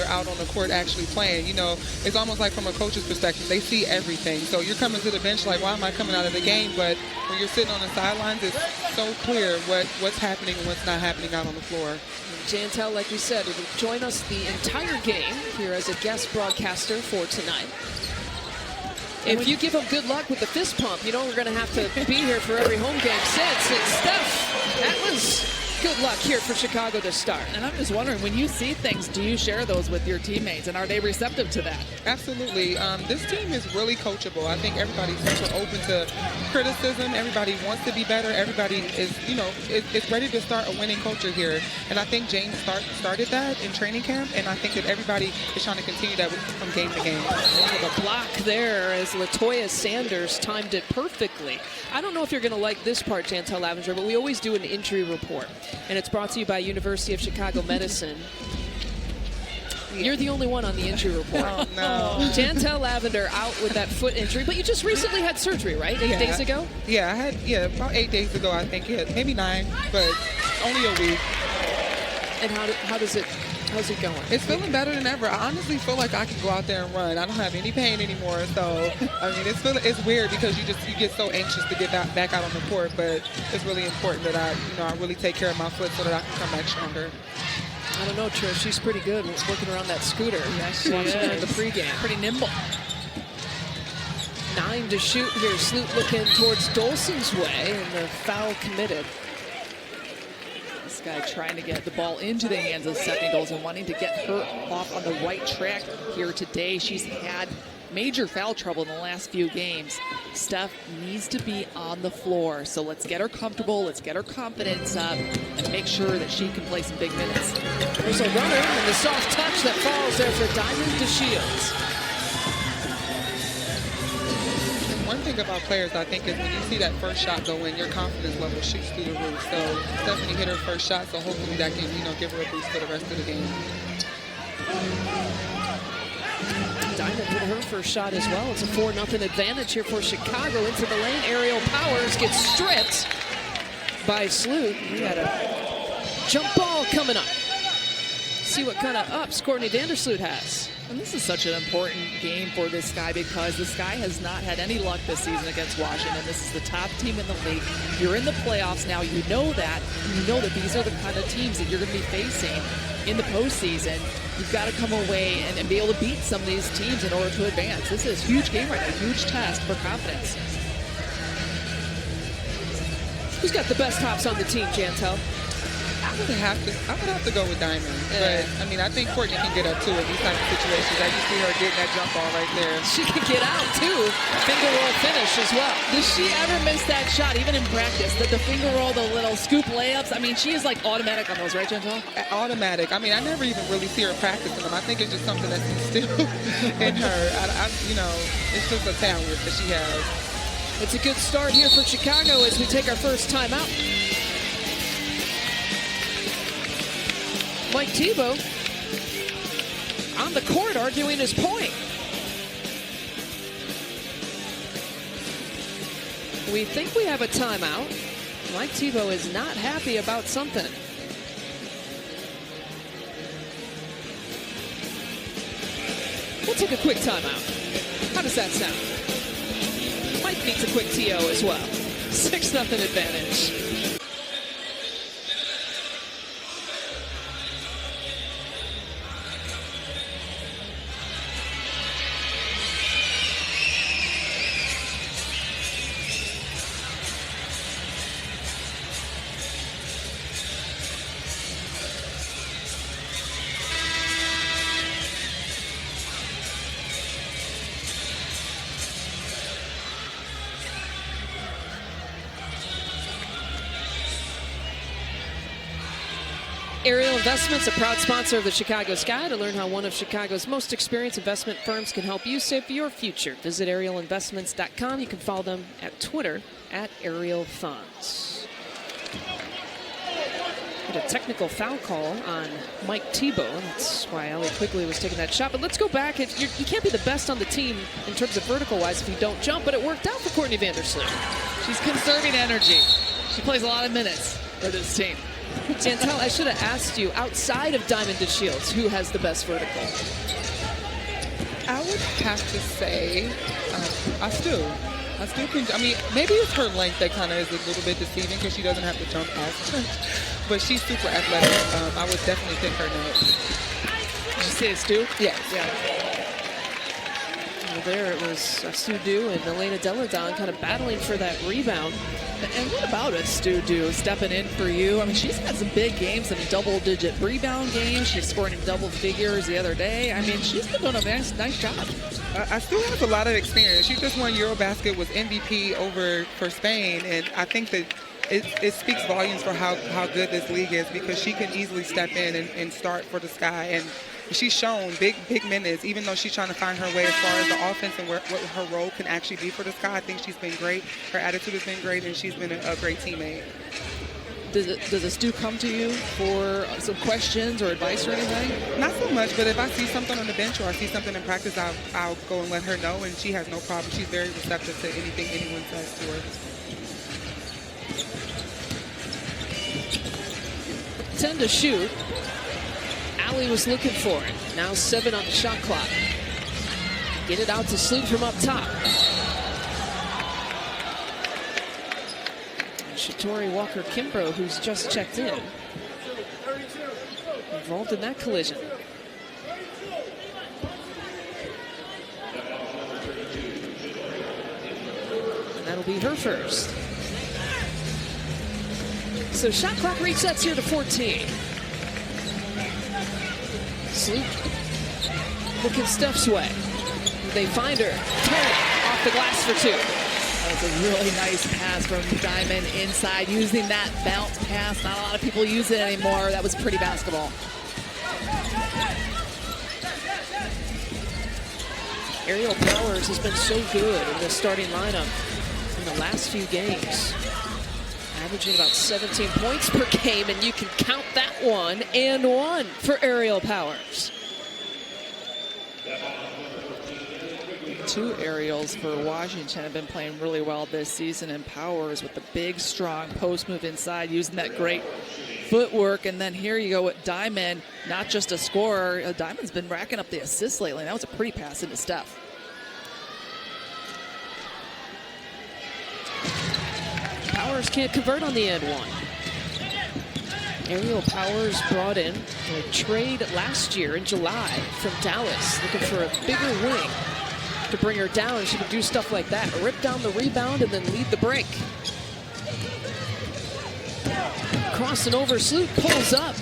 out on the court actually playing. You know, it's almost like from a coach's perspective, they see everything. So you're coming to the bench like, why am I coming out of the game? But when you're sitting on the sidelines, it's so clear what's happening and what's not happening out on the floor. Jantel, like we said, will join us the entire game here as a guest broadcaster for tonight. If you give him good luck with the fist pump, you know we're going to have to be here for every home game since. And Steph, that was good luck here for Chicago to start. And I'm just wondering, when you see things, do you share those with your teammates, and are they receptive to that? Absolutely. This team is really coachable. I think everybody's super open to criticism. Everybody wants to be better. Everybody is, you know, is ready to start a winning culture here. And I think James started that in training camp, and I think that everybody is trying to continue that from game to game. The block there as LaToya Sanders timed it perfectly. I don't know if you're going to like this part, Jantel Lavenger, but we always do an injury report. And it's brought to you by University of Chicago Medicine. You're the only one on the injury report. Oh, no. Jantel Lavender out with that foot injury, but you just recently had surgery, right? 8 days ago? Yeah, I had, about 8 days ago, I think. Yeah, maybe 9, but only a week. And how's it going? It's feeling better than ever. I honestly feel like I can go out there and run. I don't have any pain anymore. So, I mean, it's weird because you get so anxious to get back out on the court, but it's really important that I really take care of my foot so that I can come back stronger. I don't know, Trish. She's pretty good working around that scooter. Yes, she is. In the pregame. Pretty nimble. 9 to shoot here. Sloot looking towards Dolson's way, and the foul committed. This guy trying to get the ball into the hands of Stephanie Dolson, wanting to get her off on the right track here today. She's had major foul trouble in the last few games. Steph needs to be on the floor, so let's get her comfortable, let's get her confidence up, and make sure that she can play some big minutes. There's a runner, and the soft touch that falls there for Diamond DeShields. One thing about players, I think, is when you see that first shot go in, your confidence level shoots through the roof. So Stephanie hit her first shot, so hopefully that can, give her a boost for the rest of the game. Diamond hit her first shot as well. It's a 4-0 advantage here for Chicago. Into the lane, Aerial Powers gets stripped by Sloot. He had a jump ball coming up. See what kind of ups Courtney Vandersloot has. And this is such an important game for this guy because this guy has not had any luck this season against Washington. This is the top team in the league. You're in the playoffs now. You know that. You know that these are the kind of teams that you're going to be facing in the postseason. You've got to come away and be able to beat some of these teams in order to advance. This is a huge game right now, a huge test for confidence. Who's got the best hops on the team, Jantel? I would have to go with Diamond. But, I mean, I think Courtney can get up, too, in these type of situations. I just see her getting that jump ball right there. She can get out, too. Finger roll finish as well. Does she ever miss that shot, even in practice? The finger roll, the little scoop layups? I mean, she is like automatic on those, right, Jantel? Automatic. I mean, I never even really see her practicing them. I think it's just something that's instilled in her. It's just a talent that she has. It's a good start here for Chicago as we take our first timeout. Mike Thibault on the court arguing his point. We think we have a timeout. Mike Thibault is not happy about something. We'll take a quick timeout. How does that sound? Mike needs a quick TO as well. 6-0 advantage. Ariel Investments, a proud sponsor of the Chicago Sky. To learn how one of Chicago's most experienced investment firms can help you save for your future, visit ArielInvestments.com. You can follow them at Twitter at Ariel Funds. Had a technical foul call on Mike Thibault. That's why Ali Quigley was taking that shot. But let's go back. You can't be the best on the team in terms of vertical-wise if you don't jump, but it worked out for Courtney Vandersloot. She's conserving energy. She plays a lot of minutes for this team. Jantel, I should have asked you, outside of Diamond DeShields, who has the best vertical? I would have to say I still can. I mean, maybe it's her length that kind of is a little bit deceiving because she doesn't have to jump as much. But she's super athletic. I would definitely pick her next. Did you say it's Stu? Yes. Yeah. Well, there it was Stu Du and Elena Deladon kind of battling for that rebound. And what about it, Stu Du, stepping in for you? I mean, she's had some big games, some double-digit rebound games. She's scoring in double figures the other day. I mean, she's been doing a nice job. I still have a lot of experience. She just won Eurobasket, was MVP over for Spain, and I think that it speaks volumes for how good this league is because she can easily step in and start for the Sky. And she's shown big minutes, even though she's trying to find her way as far as the offense and what her role can actually be for the Sky. I think she's been great. Her attitude has been great, and she's been a great teammate. Does a Stu come to you for some questions or advice or anything? Not so much, but if I see something on the bench or I see something in practice, I'll go and let her know, and she has no problem. She's very receptive to anything anyone says to her. 10 to shoot. Allie was looking for it. Now 7 on the shot clock. Get it out to Sloot from up top. Shatori Walker-Kimbrough, who's just checked in, involved in that collision. And that'll be her first. So shot clock resets here to 14. Sloot looking Steph's way. They find her. 10 off the glass for 2. That was a really nice pass from Diamond inside, using that bounce pass. Not a lot of people use it anymore. That was pretty basketball. Aerial Powers has been so good in the starting lineup in the last few games. Averaging about 17 points per game, and you can count that 1 and 1 for Aerial Powers. 2 aerials for Washington have been playing really well this season, and Powers with the big, strong post move inside, using that great footwork. And then here you go with Diamond, not just a scorer. Diamond's been racking up the assists lately. That was a pretty pass into Steph. Powers can't convert on the end one. Aerial Powers brought in a trade last year in July from Dallas, looking for a bigger wing to bring her down. She could do stuff like that, rip down the rebound and then lead the break. Crossing over, Sloot pulls up.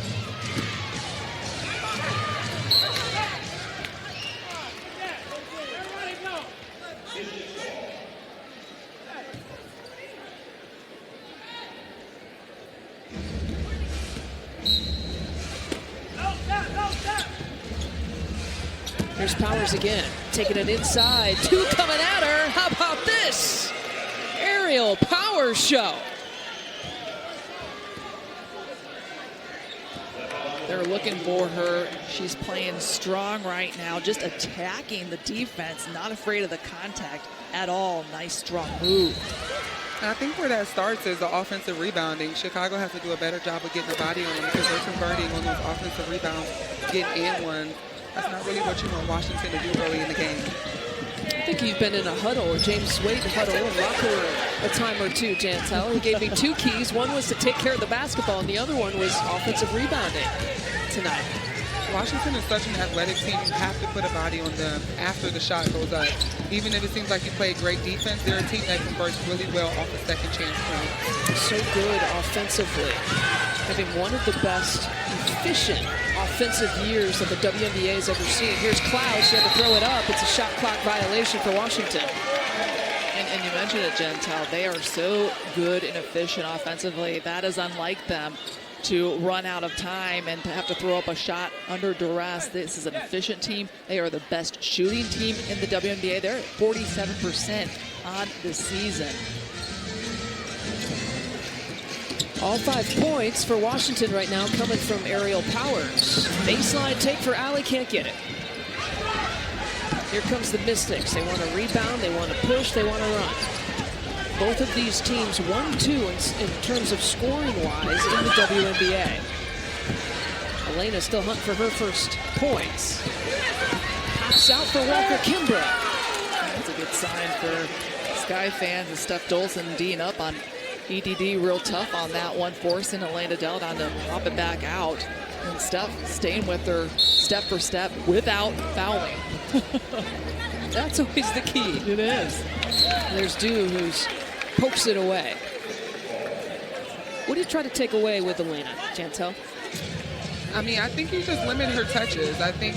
Here's Powers again, taking it inside. 2 coming at her. How about this? Aerial Powers show. They're looking for her. She's playing strong right now, just attacking the defense, not afraid of the contact at all. Nice, strong move. And I think where that starts is the offensive rebounding. Chicago has to do a better job of getting the body on them because they're converting on those offensive rebounds, getting in one. That's not really what you want Washington to do early in the game. I think you've been in a huddle, or James Wade huddle, and locker room a time or two, Jantel. He gave me 2 keys. One was to take care of the basketball, and the other one was offensive rebounding tonight. Washington is such an athletic team. You have to put a body on them after the shot goes up. Even if it seems like you play great defense, they're a team that converts really well off a second chance point. So good offensively. Having one of the best efficient offensive years that the WNBA has ever seen. Here's Cloud. She had to throw it up. It's a shot clock violation for Washington. And you mentioned it, Jantel. They are so good and efficient offensively. That is unlike them to run out of time and to have to throw up a shot under duress. This is an efficient team. They are the best shooting team in the WNBA. They're at 47% on the season. All 5 points for Washington right now coming from Aerial Powers. Baseline take for Allie, can't get it. Here comes the Mystics. They want to rebound, they want to push, they want to run. Both of these teams 1-2 in terms of scoring-wise in the WNBA. Elena still hunting for her first points. Pops out for Walker Kimbrough. That's a good sign for Sky fans. And Steph Dolson Dean up on EDD real tough on that one, forcing Elena Delle Donne to pop it back out. And Steph staying with her step for step without fouling. That's always the key. It is. There's Dew who pokes it away. What do you try to take away with Elena, Chantel? I mean, I think you just limit her touches. I think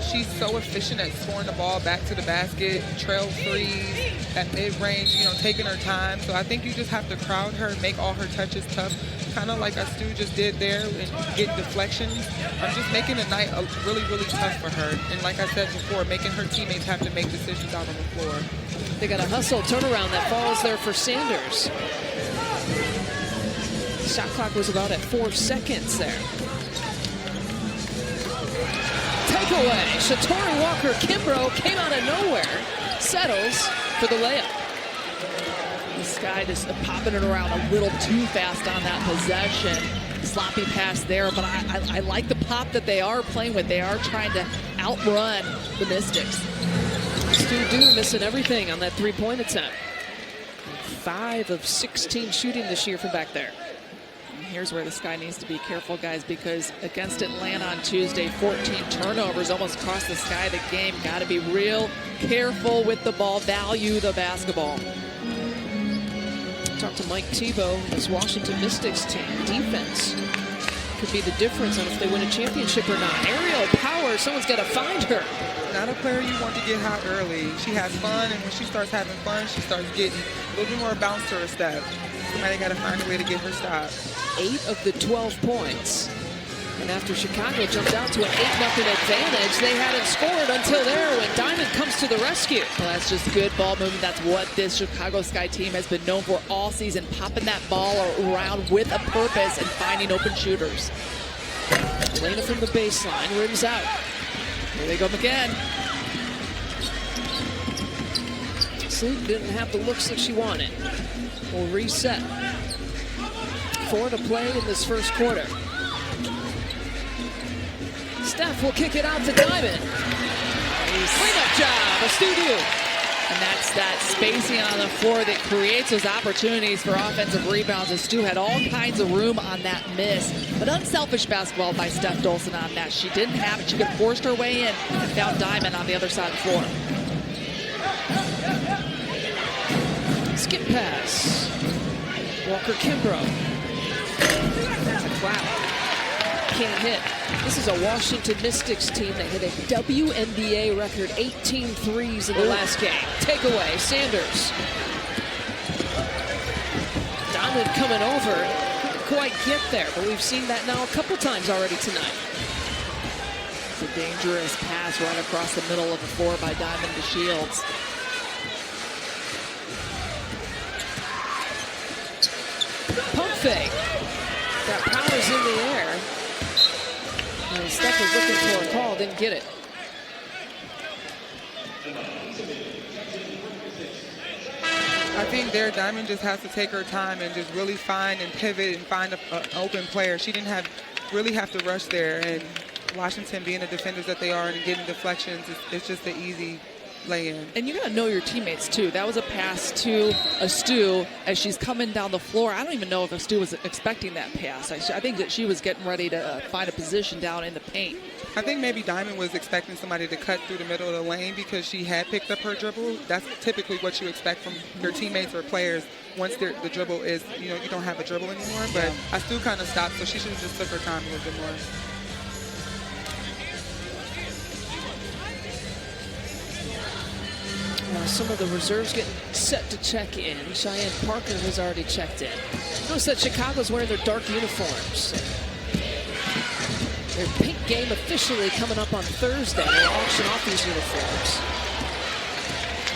she's so efficient at scoring the ball back to the basket, trail threes, at mid-range, you know, taking her time. So I think you just have to crowd her, make all her touches tough, kind of like Stu just did there, and get deflections. I'm just making the night really, really tough for her. And like I said before, making her teammates have to make decisions out on the floor. They got a hustle turnaround that falls there for Sanders. Shot clock was about at 4 seconds there. Takeaway. Shatori Walker Kimbrough came out of nowhere. Settles for the layup. This guy just popping it around a little too fast on that possession. Sloppy pass there, but I like the pop that they are playing with. They are trying to outrun the Mystics. Stu Dew missing everything on that three-point attempt. 5 of 16 shooting this year from back there. Here's where this guy needs to be careful, guys, because against Atlanta on Tuesday, 14 turnovers almost cost the Sky the game. Got to be real careful with the ball, value the basketball. Talk to Mike Tebow, this Washington Mystics team. Defense could be the difference on if they win a championship or not. Aerial power, someone's got to find her. Not a player you want to get hot early. She has fun, and when she starts having fun, she starts getting a little bit more bounce to her step. Somebody got to find a way to get her stopped. 8 of the 12 points. And after Chicago jumped out to an 8-0 advantage, they hadn't scored until there when Diamond comes to the rescue. Well, that's just good ball movement. That's what this Chicago Sky team has been known for all season, popping that ball around with a purpose and finding open shooters. Elena from the baseline, rims out. Here they go again. Sleep didn't have the looks that she wanted. We'll reset. 4 to play in this first quarter. Steph will kick it out to Diamond. Nice. Cleanup job, a Stu Dew. And that's that spacing on the floor that creates those opportunities for offensive rebounds. As Stu had all kinds of room on that miss. But unselfish basketball by Steph Dolson on that. She didn't have it. She could have forced her way in and found Diamond on the other side of the floor. Skip pass. Walker Kimbrough. That's a cloud. Can't hit. This is a Washington Mystics team that hit a WNBA record 18 threes in the last game. Takeaway, Sanders. Diamond coming over. Couldn't quite get there, but we've seen that now a couple times already tonight. It's a dangerous pass right across the middle of the floor by Diamond to Shields. Pump fake. Got Powers in the air. And Steph was looking for a call, didn't get it. I think there Diamond just has to take her time and just really find and pivot and find an open player. She didn't really have to rush there, and Washington being the defenders that they are and getting deflections, it's just an easy lay-in. And you got to know your teammates, too. That was a pass to a Stu as she's coming down the floor. I don't even know if a Stu was expecting that pass. I think that she was getting ready to find a position down in the paint. I think maybe Diamond was expecting somebody to cut through the middle of the lane because she had picked up her dribble. That's typically what you expect from your teammates or players once the dribble is, you don't have a dribble anymore. But I still kind of stopped, so she should have just took her time a little bit more. Some of the reserves getting set to check in. Cheyenne Parker has already checked in. Notice that Chicago's wearing their dark uniforms. Their pink game officially coming up on Thursday. They'll auction off these uniforms.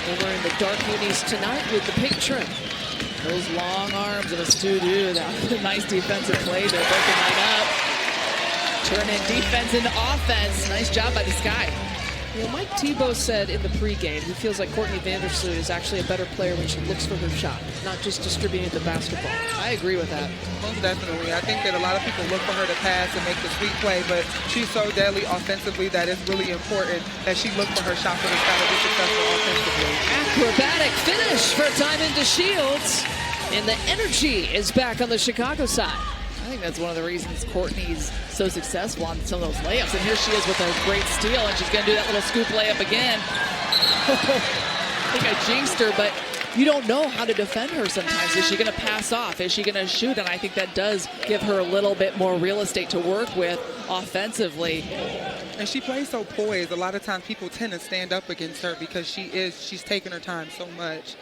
They're wearing the dark unis tonight with the pink trim. Those long arms of a Stu Dew. That was a nice defensive play. They're breaking that up. Turning defense into offense. Nice job by the Sky. You know, Mike Tebow said in the pregame he feels like Courtney Vandersloot is actually a better player when she looks for her shot, not just distributing the basketball. I agree with that. Most definitely. I think that a lot of people look for her to pass and make the sweet play, but she's so deadly offensively that it's really important that she look for her shot for the shot to be successful offensively. Acrobatic finish for Diamond DeShields, and the energy is back on the Chicago side. I think that's one of the reasons Courtney's so successful on some of those layups. And here she is with a great steal, and she's going to do that little scoop layup again. I think I jinxed her, but you don't know how to defend her sometimes. Is she going to pass off? Is she going to shoot? And I think that does give her a little bit more real estate to work with offensively. And she plays so poised. A lot of times people tend to stand up against her because she's taking her time so much.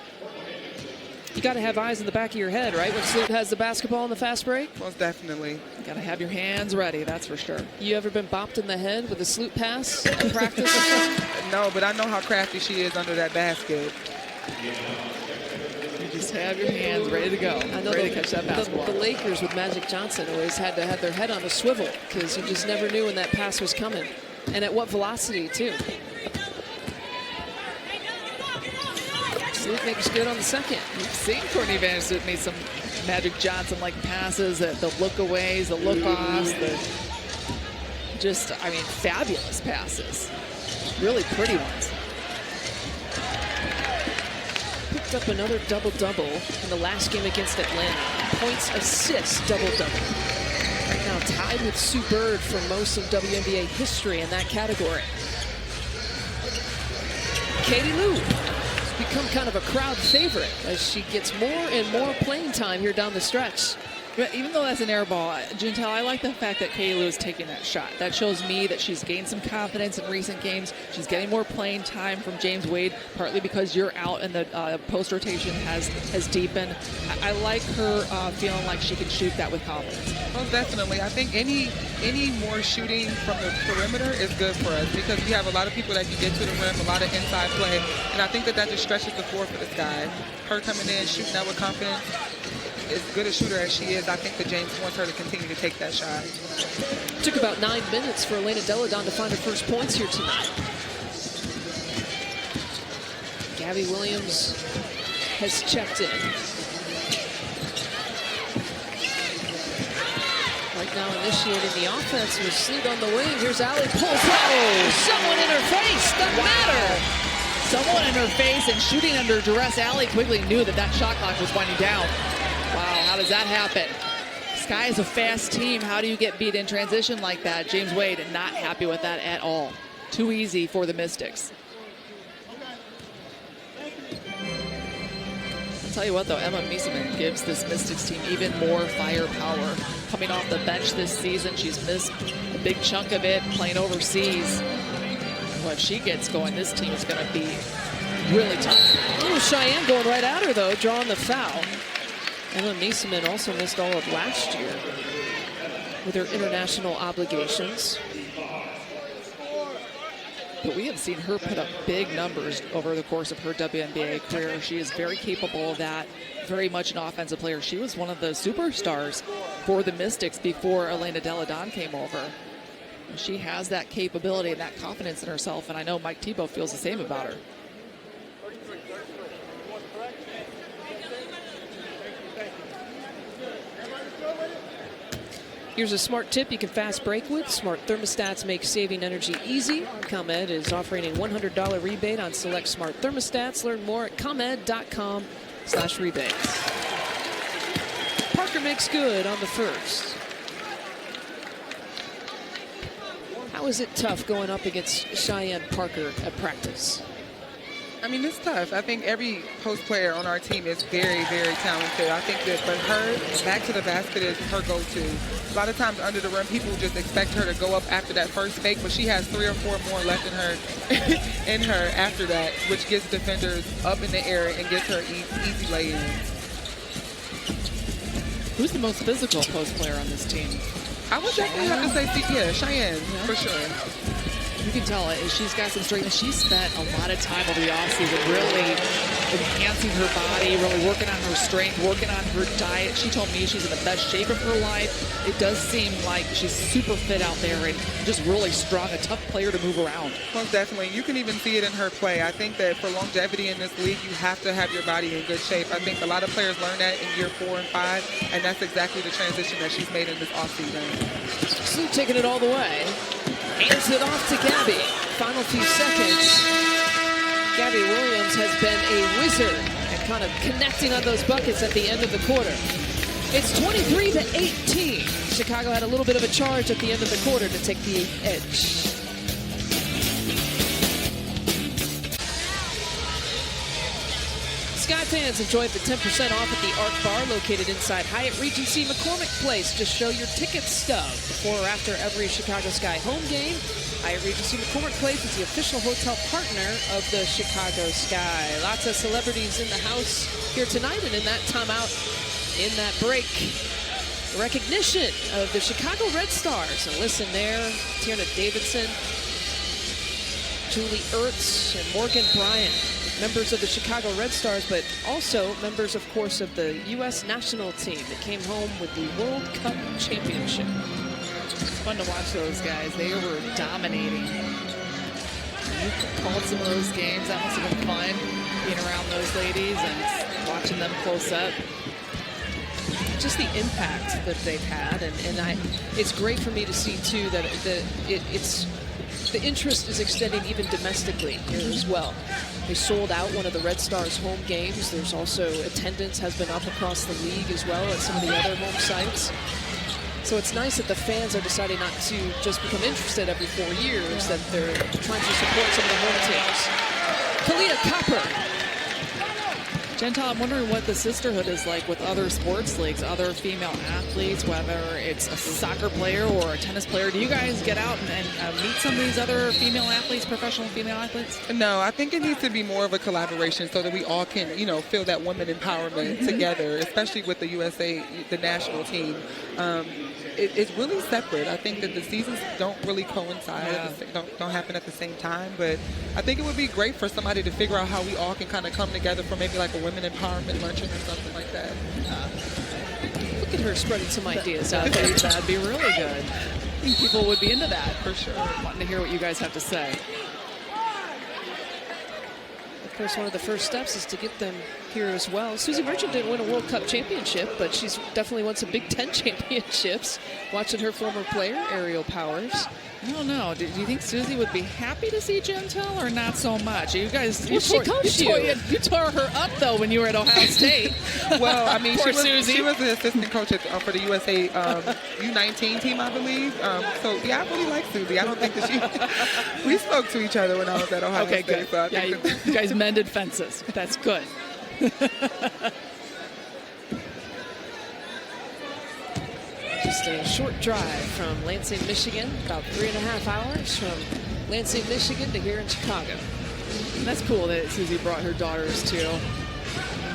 You got to have eyes in the back of your head, right? When Sloot has the basketball in the fast break? Most definitely. You got to have your hands ready, that's for sure. You ever been bopped in the head with a Sloot pass in practice? No, but I know how crafty she is under that basket. You just have your hands ready to go, I know ready to catch that basketball. The Lakers with Magic Johnson always had to have their head on a swivel because you just never knew when that pass was coming. And at what velocity, too. Sloot makes good on the second. You've seen Courtney Vandersloot make some Magic Johnson-like passes, the look-aways, the look-offs, I mean, fabulous passes. Really pretty ones. Picked up another double-double in the last game against Atlanta. Points, assists, double-double. Right now tied with Sue Bird for most of WNBA history in that category. Katie Lou become kind of a crowd favorite as she gets more and more playing time here down the stretch. But even though that's an air ball, Jantel, I like the fact that Katie Lou is taking that shot. That shows me that she's gained some confidence in recent games. She's getting more playing time from James Wade, partly because you're out and the post rotation has deepened. I like her feeling like she can shoot that with confidence. Most definitely. I think any more shooting from the perimeter is good for us because we have a lot of people that can get to the rim, a lot of inside play, and I think that just stretches the floor for this guy. Her coming in, shooting that with confidence, as good a shooter as she is, I think that James wants her to continue to take that shot. Took about 9 minutes for Elena Delle Donne to find her first points here tonight. Gabby Williams has checked in. Right now initiating the offense with Sloot on the wing. Here's Allie, pulls out. Someone in her face, doesn't matter. Someone in her face and shooting under duress. Allie quickly knew that shot clock was winding down. Wow, how does that happen? Sky is a fast team. How do you get beat in transition like that? James Wade not happy with that at all. Too easy for the Mystics. I'll tell you what, though, Emma Miesemann gives this Mystics team even more firepower. Coming off the bench this season, she's missed a big chunk of it playing overseas. Well, if she gets going, this team is going to be really tough. Ooh, Cheyenne going right at her, though, drawing the foul. Emma Miesemann also missed all of last year with her international obligations. But we have seen her put up big numbers over the course of her WNBA career. She is very capable of that, very much an offensive player. She was one of the superstars for the Mystics before Elena Delle Donne came over. She has that capability and that confidence in herself, and I know Mike Tebow feels the same about her. Here's a smart tip you can fast break with. Smart thermostats make saving energy easy. ComEd is offering a $100 rebate on select smart thermostats. Learn more at comed.com/rebates. Parker makes good on the first. How is it tough going up against Cheyenne Parker at practice? I mean, it's tough. I think every post player on our team is very, very talented. I think that, but her back to the basket is her go-to. A lot of times under the rim, people just expect her to go up after that first fake, but she has 3 or 4 more left in her after that, which gets defenders up in the air and gets her easy lay-in. Who's the most physical post player on this team? I would definitely have to say, Cheyenne, for sure. You can tell she's got some strength. She spent a lot of time over the offseason really enhancing her body, really working on her strength, working on her diet. She told me she's in the best shape of her life. It does seem like she's super fit out there and just really strong, a tough player to move around. Most definitely. You can even see it in her play. I think that for longevity in this league, you have to have your body in good shape. I think a lot of players learn that in year 4 and 5, and that's exactly the transition that she's made in this offseason. Sue taking it all the way. Hands it off to Gabby. Final few seconds. Gabby Williams has been a wizard at kind of connecting on those buckets at the end of the quarter. It's 23-18. Chicago had a little bit of a charge at the end of the quarter to take the edge. Sky fans enjoyed the 10% off at the Arc Bar located inside Hyatt Regency McCormick Place. Just show your ticket stub before or after every Chicago Sky home game. Hyatt Regency McCormick Place is the official hotel partner of the Chicago Sky. Lots of celebrities in the house here tonight, and in that timeout, in that break, recognition of the Chicago Red Stars. And listen there, Tierna Davidson, Julie Ertz, and Morgan Bryant. Members of the Chicago Red Stars, but also members, of course, of the U.S. national team that came home with the World Cup championship. It's fun to watch those guys. They were dominating. You called some of those games. That must have been fun, being around those ladies and watching them close up. Just the impact that they've had, and it's great for me to see, too, that the interest is extending even domestically here as well. They sold out one of the Red Stars home games. There's also attendance has been up across the league as well at some of the other home sites. So it's nice that the fans are deciding not to just become interested every 4 years, that they're trying to support some of the home teams. Kalia Copper. Gentile, I'm wondering what the sisterhood is like with other sports leagues, other female athletes, whether it's a soccer player or a tennis player. Do you guys get out and meet some of these other female athletes, professional female athletes? No, I think it needs to be more of a collaboration so that we all can, feel that women empowerment together, especially with the USA, the national team. It's really separate. I think that the seasons don't really coincide, don't happen at the same time. But I think it would be great for somebody to figure out how we all can kind of come together for maybe like a women empowerment luncheon or something like that. Look at her spreading some ideas out there. That'd be really good. I think people would be into that for sure. Wanting to hear what you guys have to say. Of course, one of the first steps is to get them here as well. Susie Merchant didn't win a World Cup championship, but she's definitely won some Big Ten championships. Watching her former player, Aerial Powers. I don't know. Do you think Susie would be happy to see Gentile or not so much? You guys, Well, she coached you. You tore her up, though, when you were at Ohio State. Well, I mean, Poor she Susie. was the assistant coach for the USA U19 team, I believe. So, yeah, I really like Susie. I don't think that we spoke to each other when I was at Ohio State. Good. So Yeah, you guys mended fences. That's good. Just a short drive from Lansing, Michigan, about 3.5 hours from Lansing, Michigan to here in Chicago. And that's cool that Susie brought her daughters too.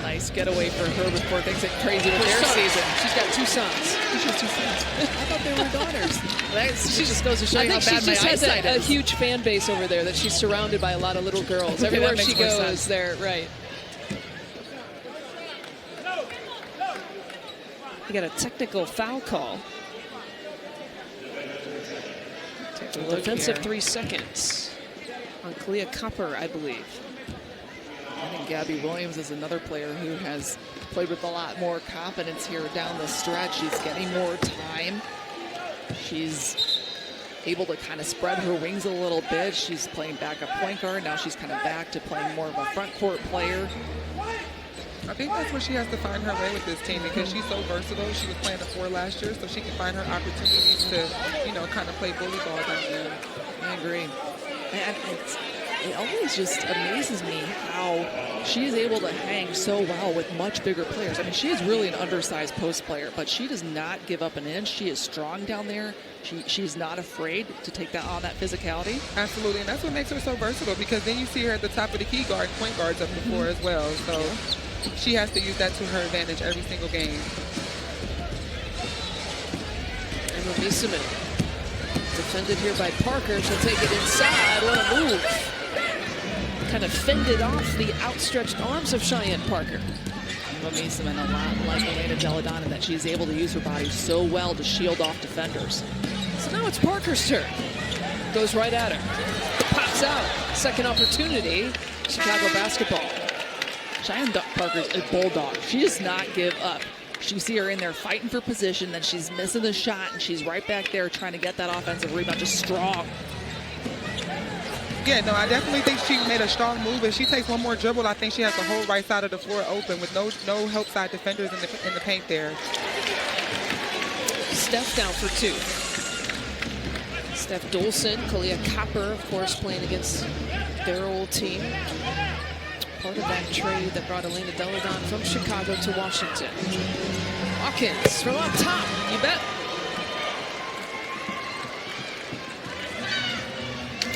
Nice getaway for her before things get crazy with their season. She's got 2 sons. She has 2 sons. I thought they were daughters. She just goes to show I you how think bad she my just has eyesight a is. huge fan base over there that she's surrounded by a lot of little girls. Okay, Everywhere that makes she more goes, sense. they're right. You got a technical foul call. Take a look Defensive here. 3 seconds on Kalia Copper, I believe. I think Gabby Williams is another player who has played with a lot more confidence here down the stretch. She's getting more time. She's able to kind of spread her wings a little bit. She's playing backup point guard. Now she's kind of back to playing more of a front court player. I think that's where she has to find her way with this team because she's so versatile. She was playing the 4 last year, so she can find her opportunities to, kind of play bully ball down there. I agree. And it always just amazes me how she is able to hang so well with much bigger players. I mean, she is really an undersized post player, but she does not give up an inch. She is strong down there. She's not afraid to take that on that physicality. Absolutely, and that's what makes her so versatile because then you see her at the top of the key guard, point guards up the floor as well. So she has to use that to her advantage every single game. Emma Miesemann defended here by Parker. She'll take it inside. What a move. Kind of fended off the outstretched arms of Cheyenne Parker. Miesemann, a lot like Elena Delle Donne, that she's able to use her body so well to shield off defenders. So now it's Parker's turn. Goes right at her. Pops out. Second opportunity. Chicago basketball. Cheyenne Parker's a bulldog. She does not give up. You see her in there fighting for position, then she's missing the shot, and she's right back there trying to get that offensive rebound, just strong. Yeah, no, I definitely think she made a strong move. If she takes one more dribble, I think she has the whole right side of the floor open with no help side defenders in the paint there. Steph down for 2. Steph Dolson, Kalia Copper, of course, playing against their old team. Part of that trade that brought Elena Delle Donne from Chicago to Washington. Hawkins from up top, you bet.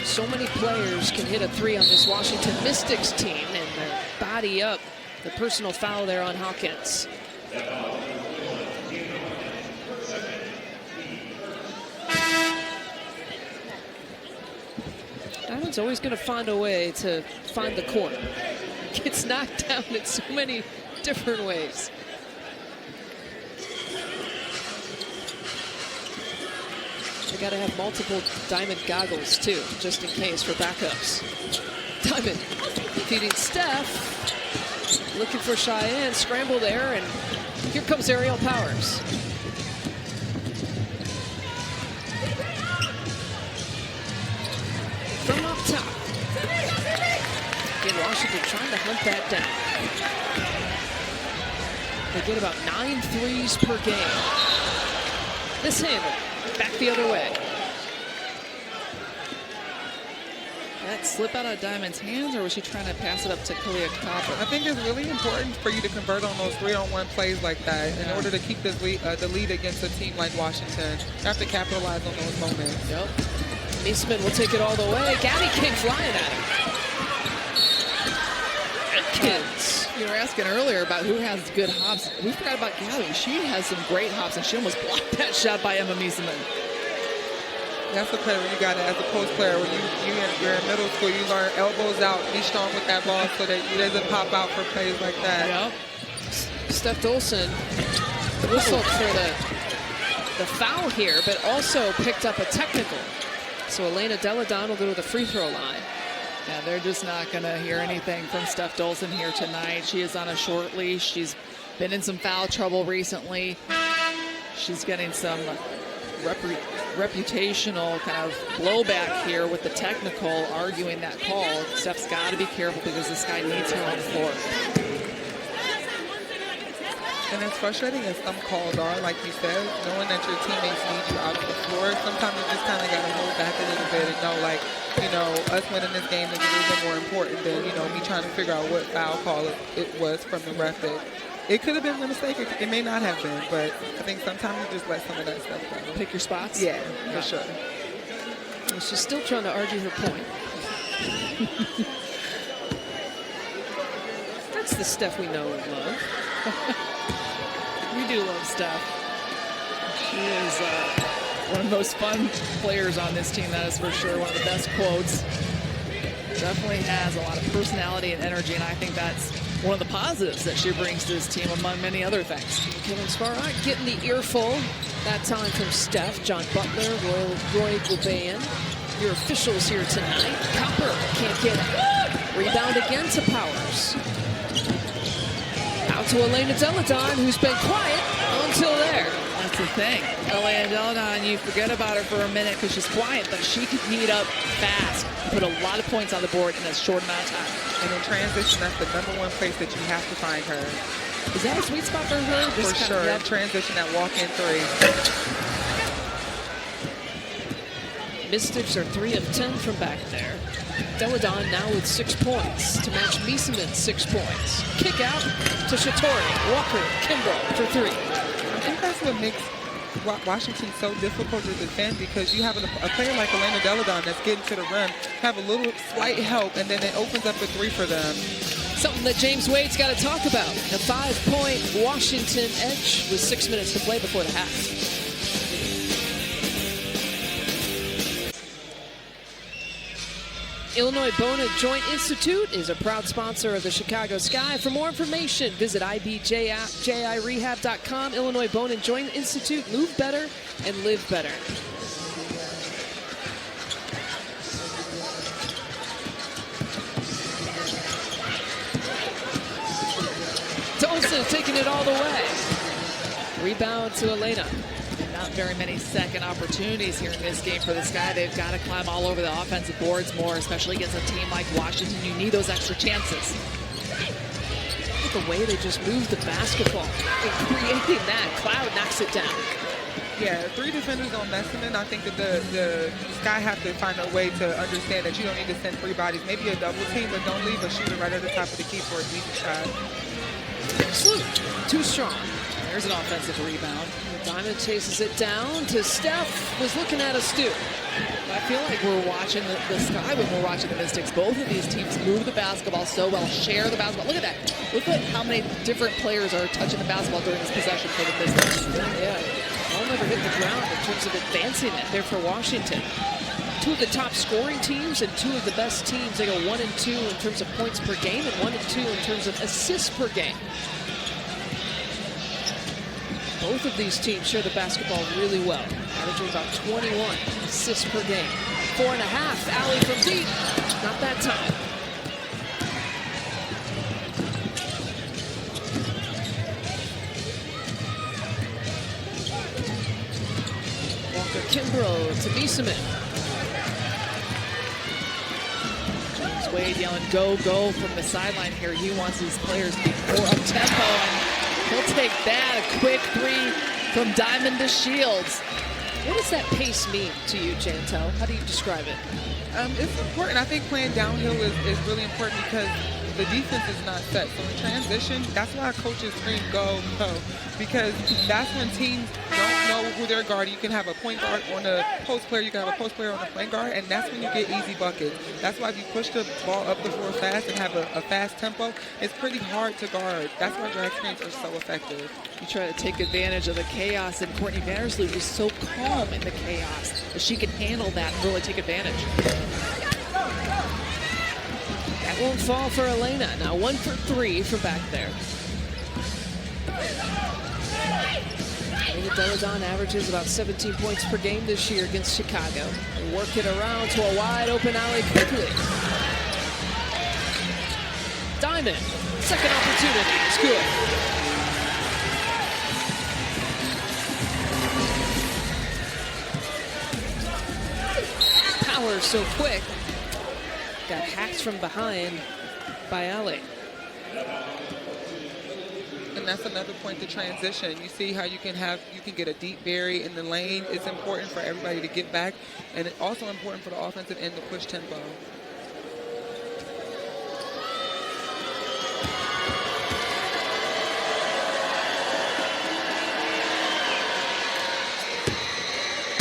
So many players can hit a 3 on this Washington Mystics team, and the body up, the personal foul there on Hawkins. Diamond's always going to find a way to find the corner. Gets knocked down in so many different ways. They got to have multiple Diamond goggles too, just in case for backups. Diamond feeding Steph, looking for Cheyenne, scramble there, and here comes Aerial Powers. From up top. Again, Washington trying to hunt that down. They get about 9 threes per game. This handle. Back the other way. That slip out of Diamond's hands, or was she trying to pass it up to Kalia Copper? I think it's really important for you to convert on those 3-on-1 plays like that in order to keep this the lead against a team like Washington. You have to capitalize on those moments. Yep. Miesemann will take it all the way. Gabby came flying at him. Atkins. You were asking earlier about who has good hops. We forgot about Gabby. She has some great hops, and she almost blocked that shot by Emma Miesemann. That's the player you got it as a post player. When you're in middle school, you learn elbows out, be strong with that ball so that it doesn't pop out for plays like that. Yep. Steph Dolson whistled for the foul here, but also picked up a technical. So Elena Delle Donne will go to the free throw line. Yeah, they're just not going to hear anything from Steph Dolson here tonight. She is on a short leash. She's been in some foul trouble recently. She's getting some reputational kind of blowback here with the technical, arguing that call. Steph's got to be careful because this guy needs her on the floor. And as frustrating as some calls are, like you said, knowing that your teammates need you out on the floor, sometimes you just kind of got to hold back a little bit and know, like, you know, us winning this game is a little bit more important than, you know, me trying to figure out what foul call it was from the ref. It could have been a mistake. It may not have been, but I think sometimes you just let some of that stuff go. Pick your spots? Yeah, for sure. Well, she's still trying to argue her point. That's the Steph we know and love. We do love Steph. She is one of the most fun players on this team, that is for sure. One of the best quotes. Definitely has a lot of personality and energy, and I think that's one of the positives that she brings to this team, among many other things. Kevin Sparrock getting the earful. That time from Steph. John Butler, Roy Goubayan. Your officials here tonight. Copper can't get it. Rebound again to Powers. Out to Elena Delle Donne, who's been quiet until there. That's the thing. Elena Delle Donne, you forget about her for a minute because she's quiet, but she can heat up fast, put a lot of points on the board in a short amount of time. And in transition, that's the #1 place that you have to find her. Is that a sweet spot for her? For sure. Yep. Transition, that walk-in 3. Mystics are 3 of 10 from back there. Delle Donne now with 6 points to match Miesemann's 6 points. Kick out to Shatori. Walker, Kimbrough for 3. I think that's what makes Washington so difficult to defend, because you have a player like Elena Delle Donne that's getting to the rim, have a little slight help, and then it opens up a 3 for them. Something that James Wade's got to talk about. A 5-point Washington edge with 6 minutes to play before the half. Illinois Bone and Joint Institute is a proud sponsor of the Chicago Sky. For more information, visit ibjirehab.com. Illinois Bone and Joint Institute. Move better and live better. Dolson taking it all the way. Rebound to Elena. Not very many second opportunities here in this game for the Sky. They've got to climb all over the offensive boards more, especially against a team like Washington. You need those extra chances. Look at the way they just moved the basketball and creating that. Cloud knocks it down. Yeah, 3 defenders on Messiman. I think that the Sky have to find a way to understand that you don't need to send 3 bodies. Maybe a double team, but don't leave a shooter right at the top of the key for a decent shot. Sloot, too strong. There's an offensive rebound. Diamond chases it down to Steph. Was looking at a stoop. I feel like we're watching the Sky when we're watching the Mystics. Both of these teams move the basketball so well, share the basketball. Look at that. Look at how many different players are touching the basketball during this possession for the Mystics. Yeah, all never hit the ground in terms of advancing it there for Washington. 2 of the top scoring teams and 2 of the best teams. They go 1 and 2 in terms of points per game and 1 and 2 in terms of assists per game. Both of these teams share the basketball really well, averaging about 21 assists per game. 4.5, alley from deep. Not that time. Walker Kimbrough to Mieseman. James Wade yelling, go, go from the sideline here. He wants his players to be more up-tempo, and he'll take that. A quick 3 from Diamond to Shields. What does that pace mean to you, Jantel? How do you describe it? It's important. I think playing downhill is really important because the defense is not set. So in transition, that's why coaches scream go, go. Because that's when teams don't know who they're guarding. You can have a point guard on a post player. You can have a post player on a point guard. And that's when you get easy buckets. That's why if you push the ball up the floor fast and have a fast tempo, it's pretty hard to guard. That's why drag screens are so effective. You try to take advantage of the chaos, and Courtney Vandersloot is so calm in the chaos that she can handle that and really take advantage. That won't fall for Elena. Now 1 for 3 from back there. Elena Deladon averages about 17 points per game this year against Chicago. They work it around to a wide open alley quickly. Diamond, second opportunity, it's good. Power so quick. Got hacked from behind by Ali. And that's another point to transition. You see how you can get a deep bury in the lane. It's important for everybody to get back, and it's also important for the offensive end to push tempo.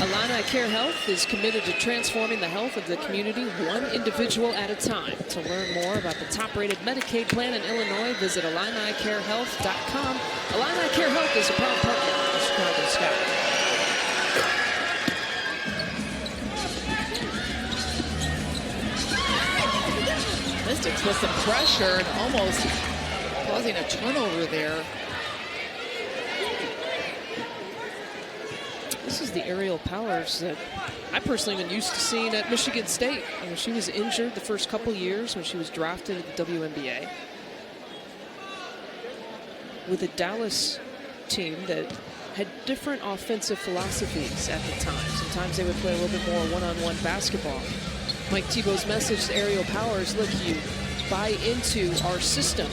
Illini Care Health is committed to transforming the health of the community one individual at a time. To learn more about the top-rated Medicaid plan in Illinois, visit IlliniCareHealth.com. Illini Care Health is a proud partner of the Chicago Sky. Mystics with some pressure and almost causing a turnover there. This is the aerial powers that I personally been used to seeing at Michigan State. You know, she was injured the first couple years when she was drafted at the WNBA. With a Dallas team that had different offensive philosophies at the time. Sometimes they would play a little bit more one-on-one basketball. Mike Thibault's message to aerial powers, look, you buy into our system.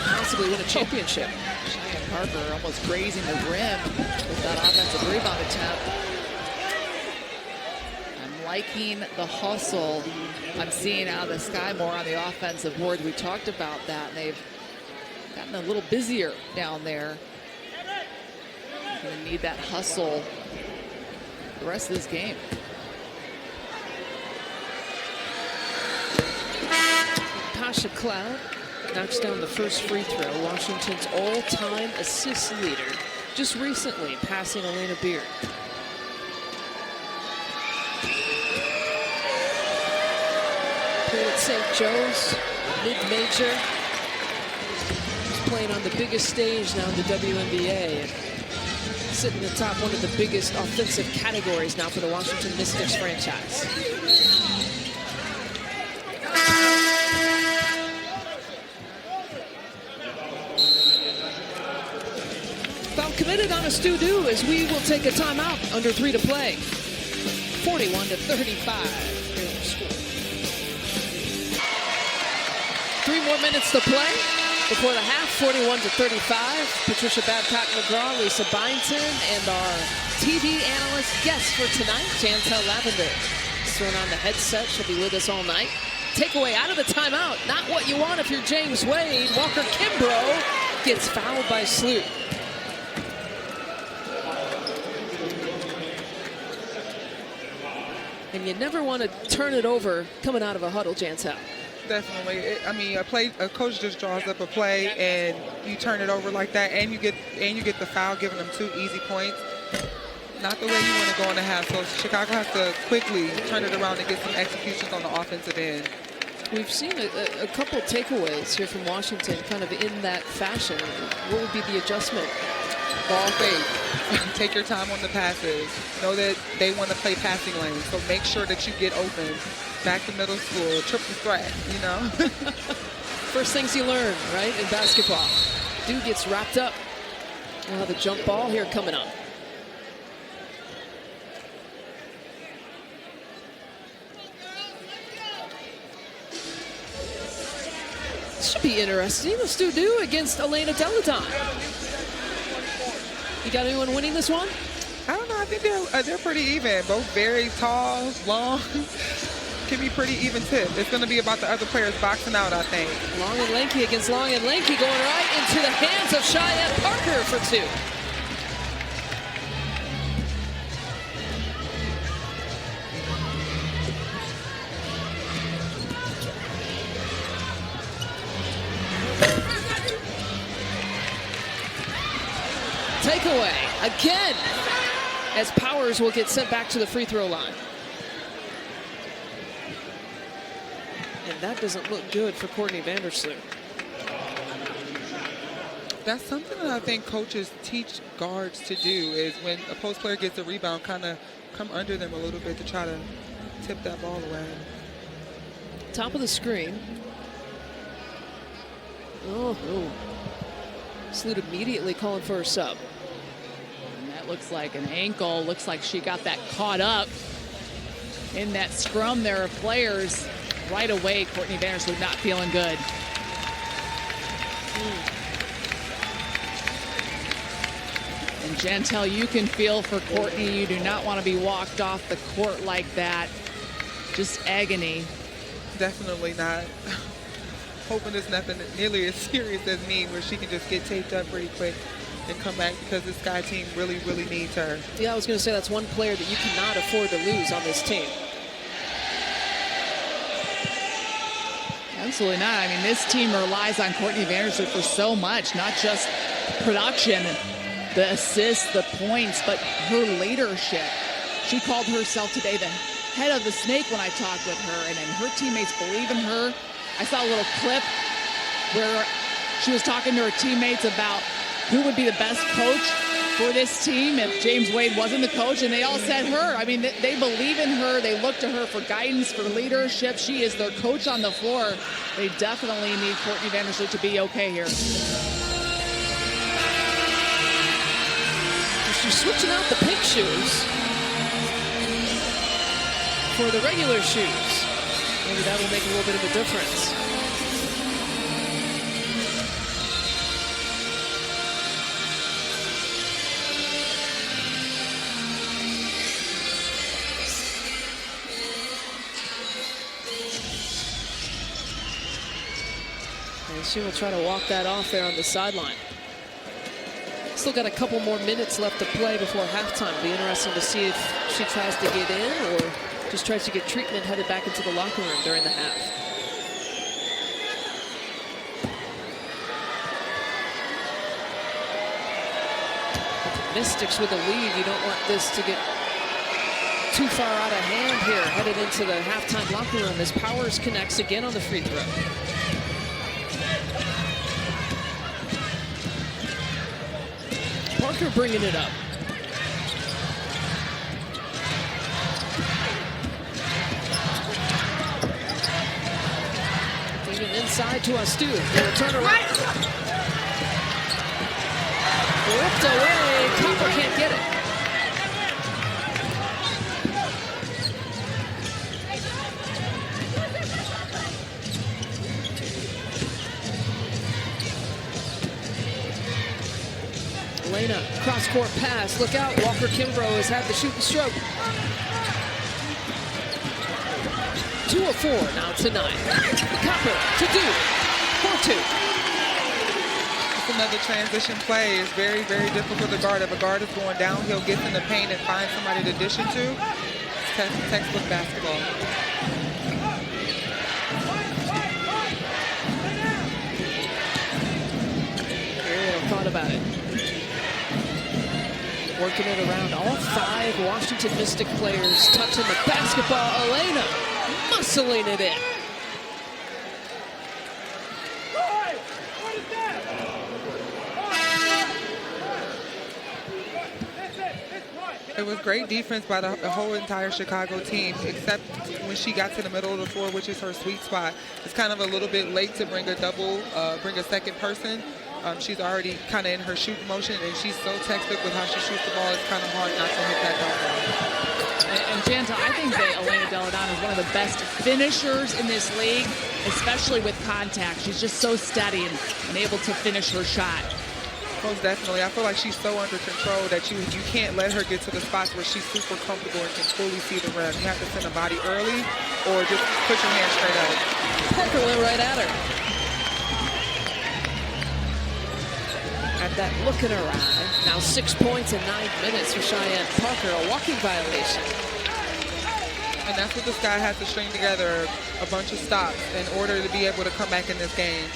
Possibly win a championship. Harper almost grazing the rim with that offensive rebound attempt. I'm liking the hustle I'm seeing out of the Sky more on the offensive board. We talked about that, and they've gotten a little busier down there. Going to need that hustle the rest of this game. Tasha Cloud knocks down the first free throw. Washington's all-time assist leader, just recently passing Elena Beard. played at St. Joe's, mid-major. He's playing on the biggest stage now in the WNBA. And sitting atop one of the biggest offensive categories now for the Washington Mystics franchise. Foul committed on a Stu-Do as we will take a timeout. Under 3 to play. 41-35. 3 more minutes to play before the half. 41-35. Patricia Babcock-McGraw, Lisa Byington, and our TV analyst guest for tonight, Chantel Lavender. She's thrown on the headset. She'll be with us all night. Takeaway out of the timeout. Not what you want if you're James Wade. Walker Kimbrough gets fouled by Sloot. And you never want to turn it over coming out of a huddle, Chantel. Definitely. I mean, a coach just draws up a play and you turn it over like that, and you get the foul, giving them 2 easy points. Not the way you want to go in the half. So Chicago has to quickly turn it around and get some executions on the offensive end. We've seen a couple takeaways here from Washington, kind of in that fashion. What would be the adjustment? Ball fake. Take your time on the passes. Know that they want to play passing lanes, so make sure that you get open. Back to middle school, triple threat, you know? First things you learn, right, in basketball. Dude gets wrapped up. Now the jump ball here coming up. This should be interesting. Let's do against Elena Deladon. You got anyone winning this one? I don't know. I think they're pretty even. Both very tall, long. Can be pretty even tip. It's going to be about the other players boxing out, I think. Long and lanky against long and lanky, going right into the hands of Cheyenne Parker for 2. Takeaway again, as Powers will get sent back to the free throw line. And that doesn't look good for Courtney Vandersloot. That's something that I think coaches teach guards to do, is when a post player gets a rebound, kind of come under them a little bit to try to tip that ball away. Top of the screen. Oh. Sloot immediately calling for a sub. And that looks like an ankle. Looks like she got that caught up in that scrum there of players. Right away, Courtney Vandersloot not feeling good. And Chantel, you can feel for Courtney. You do not want to be walked off the court like that. Just agony. Definitely not. Hoping it's nothing nearly as serious as me, where she can just get taped up pretty quick and come back, because this Sky team really, really needs her. Yeah, I was going to say that's one player that you cannot afford to lose on this team. Absolutely not. I mean, this team relies on Courtney Vandersloot for so much, not just production, the assists, the points, but her leadership. She called herself today the head of the snake when I talked with her, and her teammates believe in her. I saw a little clip where she was talking to her teammates about who would be the best coach for this team if James Wade wasn't the coach, and they all said her. I mean, they believe in her. They look to her for guidance, for leadership. She is their coach on the floor. They definitely need Courtney Vandersloot to be okay here. She's switching out the pink shoes for the regular shoes. Maybe that will make a little bit of a difference. And she will try to walk that off there on the sideline. Still got a couple more minutes left to play before halftime. Be interesting to see if she tries to get in or just tries to get treatment headed back into the locker room during the half. Mystics with a lead. You don't want this to get too far out of hand here, headed into the halftime locker room as Powers connects again on the free throw. Parker bringing it up. Even inside to Astu. They'll turn around. Whipped away. Copper can't get it. Elena, cross-court pass. Look out. Walker Kimbrough has had the shooting stroke. 2 of 4 now to 9. Copper to do. 4-2. It's another transition play. It's very, very difficult to guard. If a guard is going downhill, gets in the paint, and finds somebody to dish it to, it's textbook basketball. Thought about it. Working it around all 5 Washington Mystic players touching the basketball. Elena muscling it in. It was great defense by the whole entire Chicago team, except when she got to the middle of the floor, which is her sweet spot. It's kind of a little bit late to bring a bring a second person. She's already kind of in her shooting motion, and she's so textbook with how she shoots the ball. It's kind of hard not to hit that dunk. And Janta, I think that Elena Delle Donne is one of the best finishers in this league, especially with contact. She's just so steady and able to finish her shot. Most definitely. I feel like she's so under control that you can't let her get to the spots where she's super comfortable and can fully see the rim. You have to send a body early or just put your hand straight out. Parker went right at her. At that look in her eye. Now 6 points in 9 minutes for Cheyenne Parker, a walking violation. And that's what this guy has to string together, a bunch of stops in order to be able to come back in this game.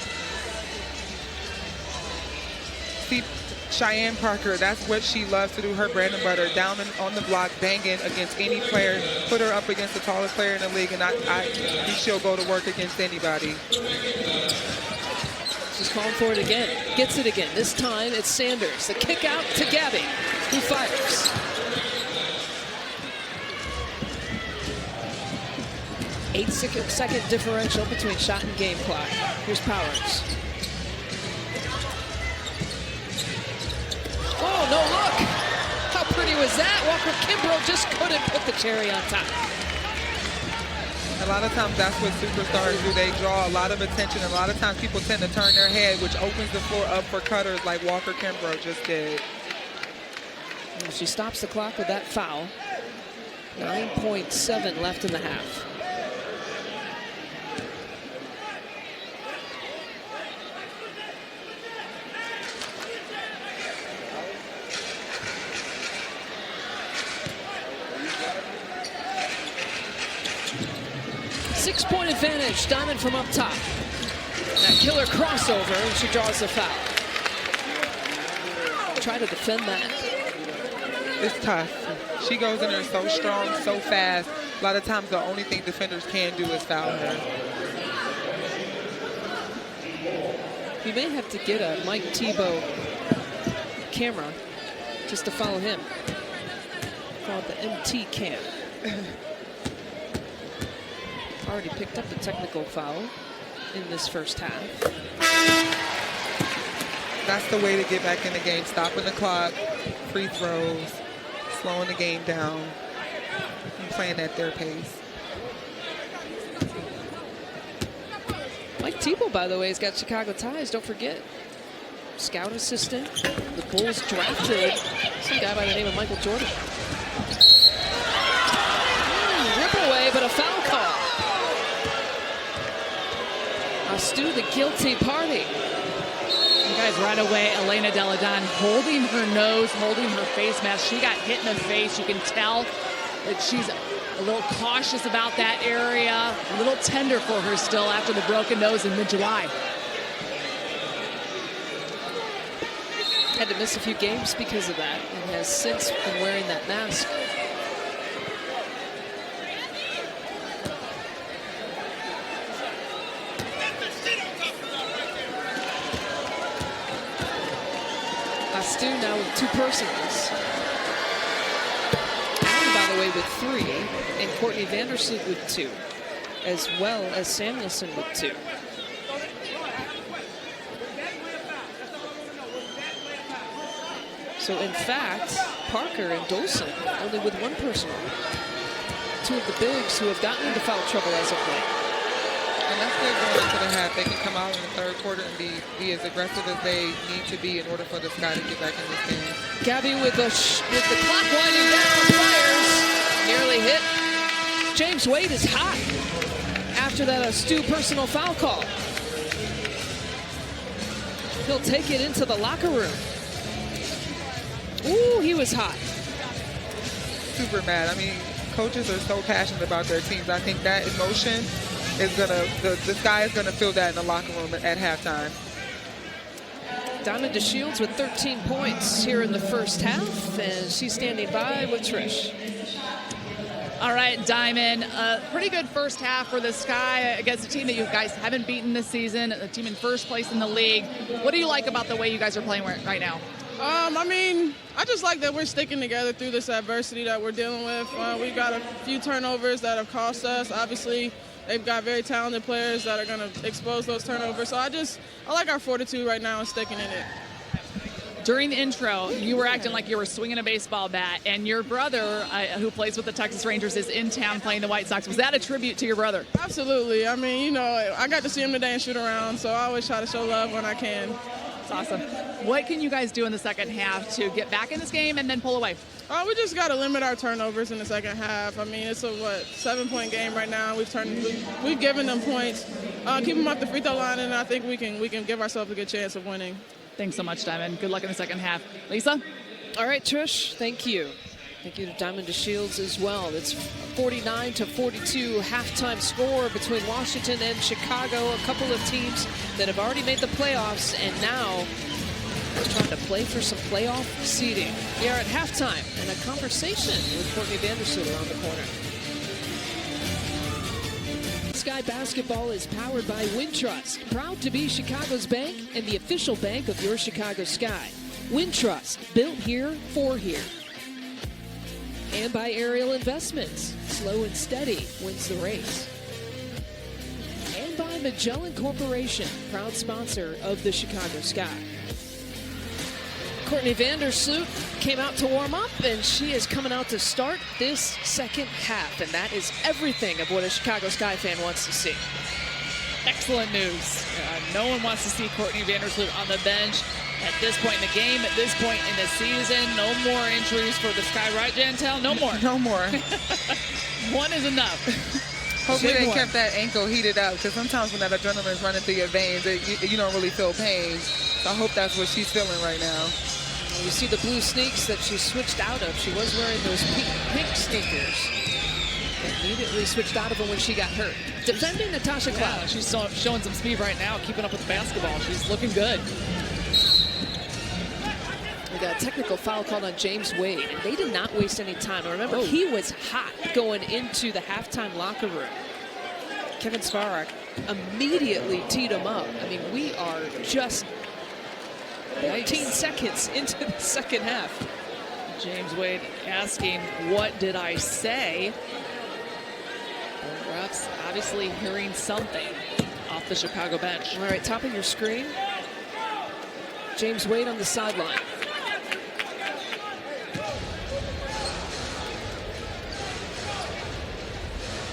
See, Cheyenne Parker, that's what she loves to do, her bread and butter, down on the block, banging against any player, put her up against the tallest player in the league, and I think she'll go to work against anybody. She's calling for it again, gets it again. This time it's Sanders. The kick out to Gabby, who fires. 8-second differential between shot and game clock. Here's Powers. Oh, no look. How pretty was that? Walker Kimbrough just couldn't put the cherry on top. A lot of times that's what superstars do. They draw a lot of attention. A lot of times people tend to turn their head, which opens the floor up for cutters like Walker Kimbrough just did. And she stops the clock with that foul. 9.7 left in the half. Six-point advantage, Diamond from up top. That killer crossover, and she draws the foul. Try to defend that. It's tough. She goes in there so strong, so fast. A lot of times the only thing defenders can do is foul her. We may have to get a Mike Tebow camera just to follow him. Called the MT cam. Already picked up the technical foul in this first half. That's the way to get back in the game. Stopping the clock, free throws, slowing the game down, and playing at their pace. Mike Tebow, by the way, has got Chicago ties. Don't forget. Scout assistant. The Bulls drafted some guy by the name of Michael Jordan. Rip away, but a foul call. Astu, the guilty party. You guys, right away, Elena Delle Donne holding her nose, holding her face mask. She got hit in the face. You can tell that she's a little cautious about that area, a little tender for her still after the broken nose in mid-July. Had to miss a few games because of that and has since been wearing that mask. Stu now with 2 personals. Allen, by the way, with 3, and Courtney Vandersloot with 2, as well as Samuelson with 2. So, in fact, Parker and Dolson only with 1 personal. 2 of the bigs who have gotten into foul trouble as of late. And that's good going into the half. They can come out in the third quarter and be as aggressive as they need to be in order for this guy to get back in this game. Gabby with the clock winding down. Fires nearly hit. James Wade is hot after that Stu personal foul call. He'll take it into the locker room. Ooh, he was hot. Super mad. I mean, coaches are so passionate about their teams. I think that emotion is this guy is gonna feel that in the locker room at halftime. Diamond DeShields with 13 points here in the first half, and she's standing by with Trish. All right, Diamond, pretty good first half for the Sky against a team that you guys haven't beaten this season, a team in first place in the league. What do you like about the way you guys are playing right now? I mean, I just like that we're sticking together through this adversity that we're dealing with. We've got a few turnovers that have cost us. Obviously, they've got very talented players that are going to expose those turnovers. So I like our fortitude right now and sticking in it. During the intro, you were acting like you were swinging a baseball bat, and your brother, who plays with the Texas Rangers, is in town playing the White Sox. Was that a tribute to your brother? Absolutely. I mean, you know, I got to see him today and shoot around, so I always try to show love when I can. That's awesome. What can you guys do in the second half to get back in this game and then pull away? We just got to limit our turnovers in the second half. I mean, it's a 7-point game right now. We've given them points. Keep them off the free throw line, and I think we can give ourselves a good chance of winning. Thanks so much, Diamond. Good luck in the second half. Lisa? All right, Trish, thank you. Thank you to Diamond DeShields as well. It's 49-42 halftime score between Washington and Chicago, a couple of teams that have already made the playoffs and now are trying to play for some playoff seeding. We are at halftime and a conversation with Courtney Vandersloot around the corner. Sky Basketball is powered by Wintrust, proud to be Chicago's bank and the official bank of your Chicago Sky. Wintrust, built here for here. And by Ariel Investments, slow and steady wins the race. And by Magellan Corporation, proud sponsor of the Chicago Sky. Courtney Vandersloot came out to warm up, and she is coming out to start this second half, and that is everything of what a Chicago Sky fan wants to see. Excellent news. No one wants to see Courtney Vandersloot on the bench at this point in the game, at this point in the season. No more injuries for the Sky, right, Jantel? No more. No more. One is enough. Hopefully they kept that ankle heated up, because sometimes when that adrenaline is running through your veins, you don't really feel pain. So I hope that's what she's feeling right now. You see the blue sneaks that she switched out of. She was wearing those pink sneakers. Immediately switched out of them when she got hurt. Defending Natasha Cloud. Yeah, she's showing some speed right now, keeping up with the basketball. She's looking good. We got a technical foul called on James Wade, and they did not waste any time. Now remember, he was hot going into the halftime locker room. Kevin Svarak immediately teed him up. I mean, we are just 14 seconds into the second half. James Wade asking, what did I say? The refs obviously hearing something off the Chicago bench. All right, top of your screen. James Wade on the sideline.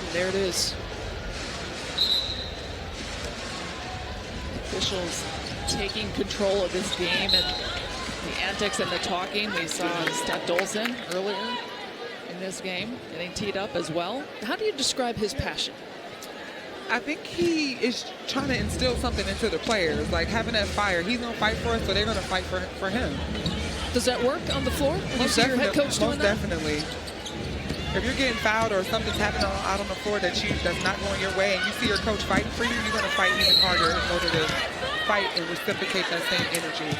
And there it is. Officials taking control of this game and the antics and the talking. We saw Steph Dolson earlier in this game getting teed up as well. How do you describe his passion? I think he is trying to instill something into the players, like having that fire. He's going to fight for us, so they're going to fight for him. Does that work on the floor? When you see your head coach doing Most that? definitely. If you're getting fouled or something's happening out on the floor that's not going your way, and you see your coach fighting for you, you're going to fight even harder in order to fight and reciprocate that same energy.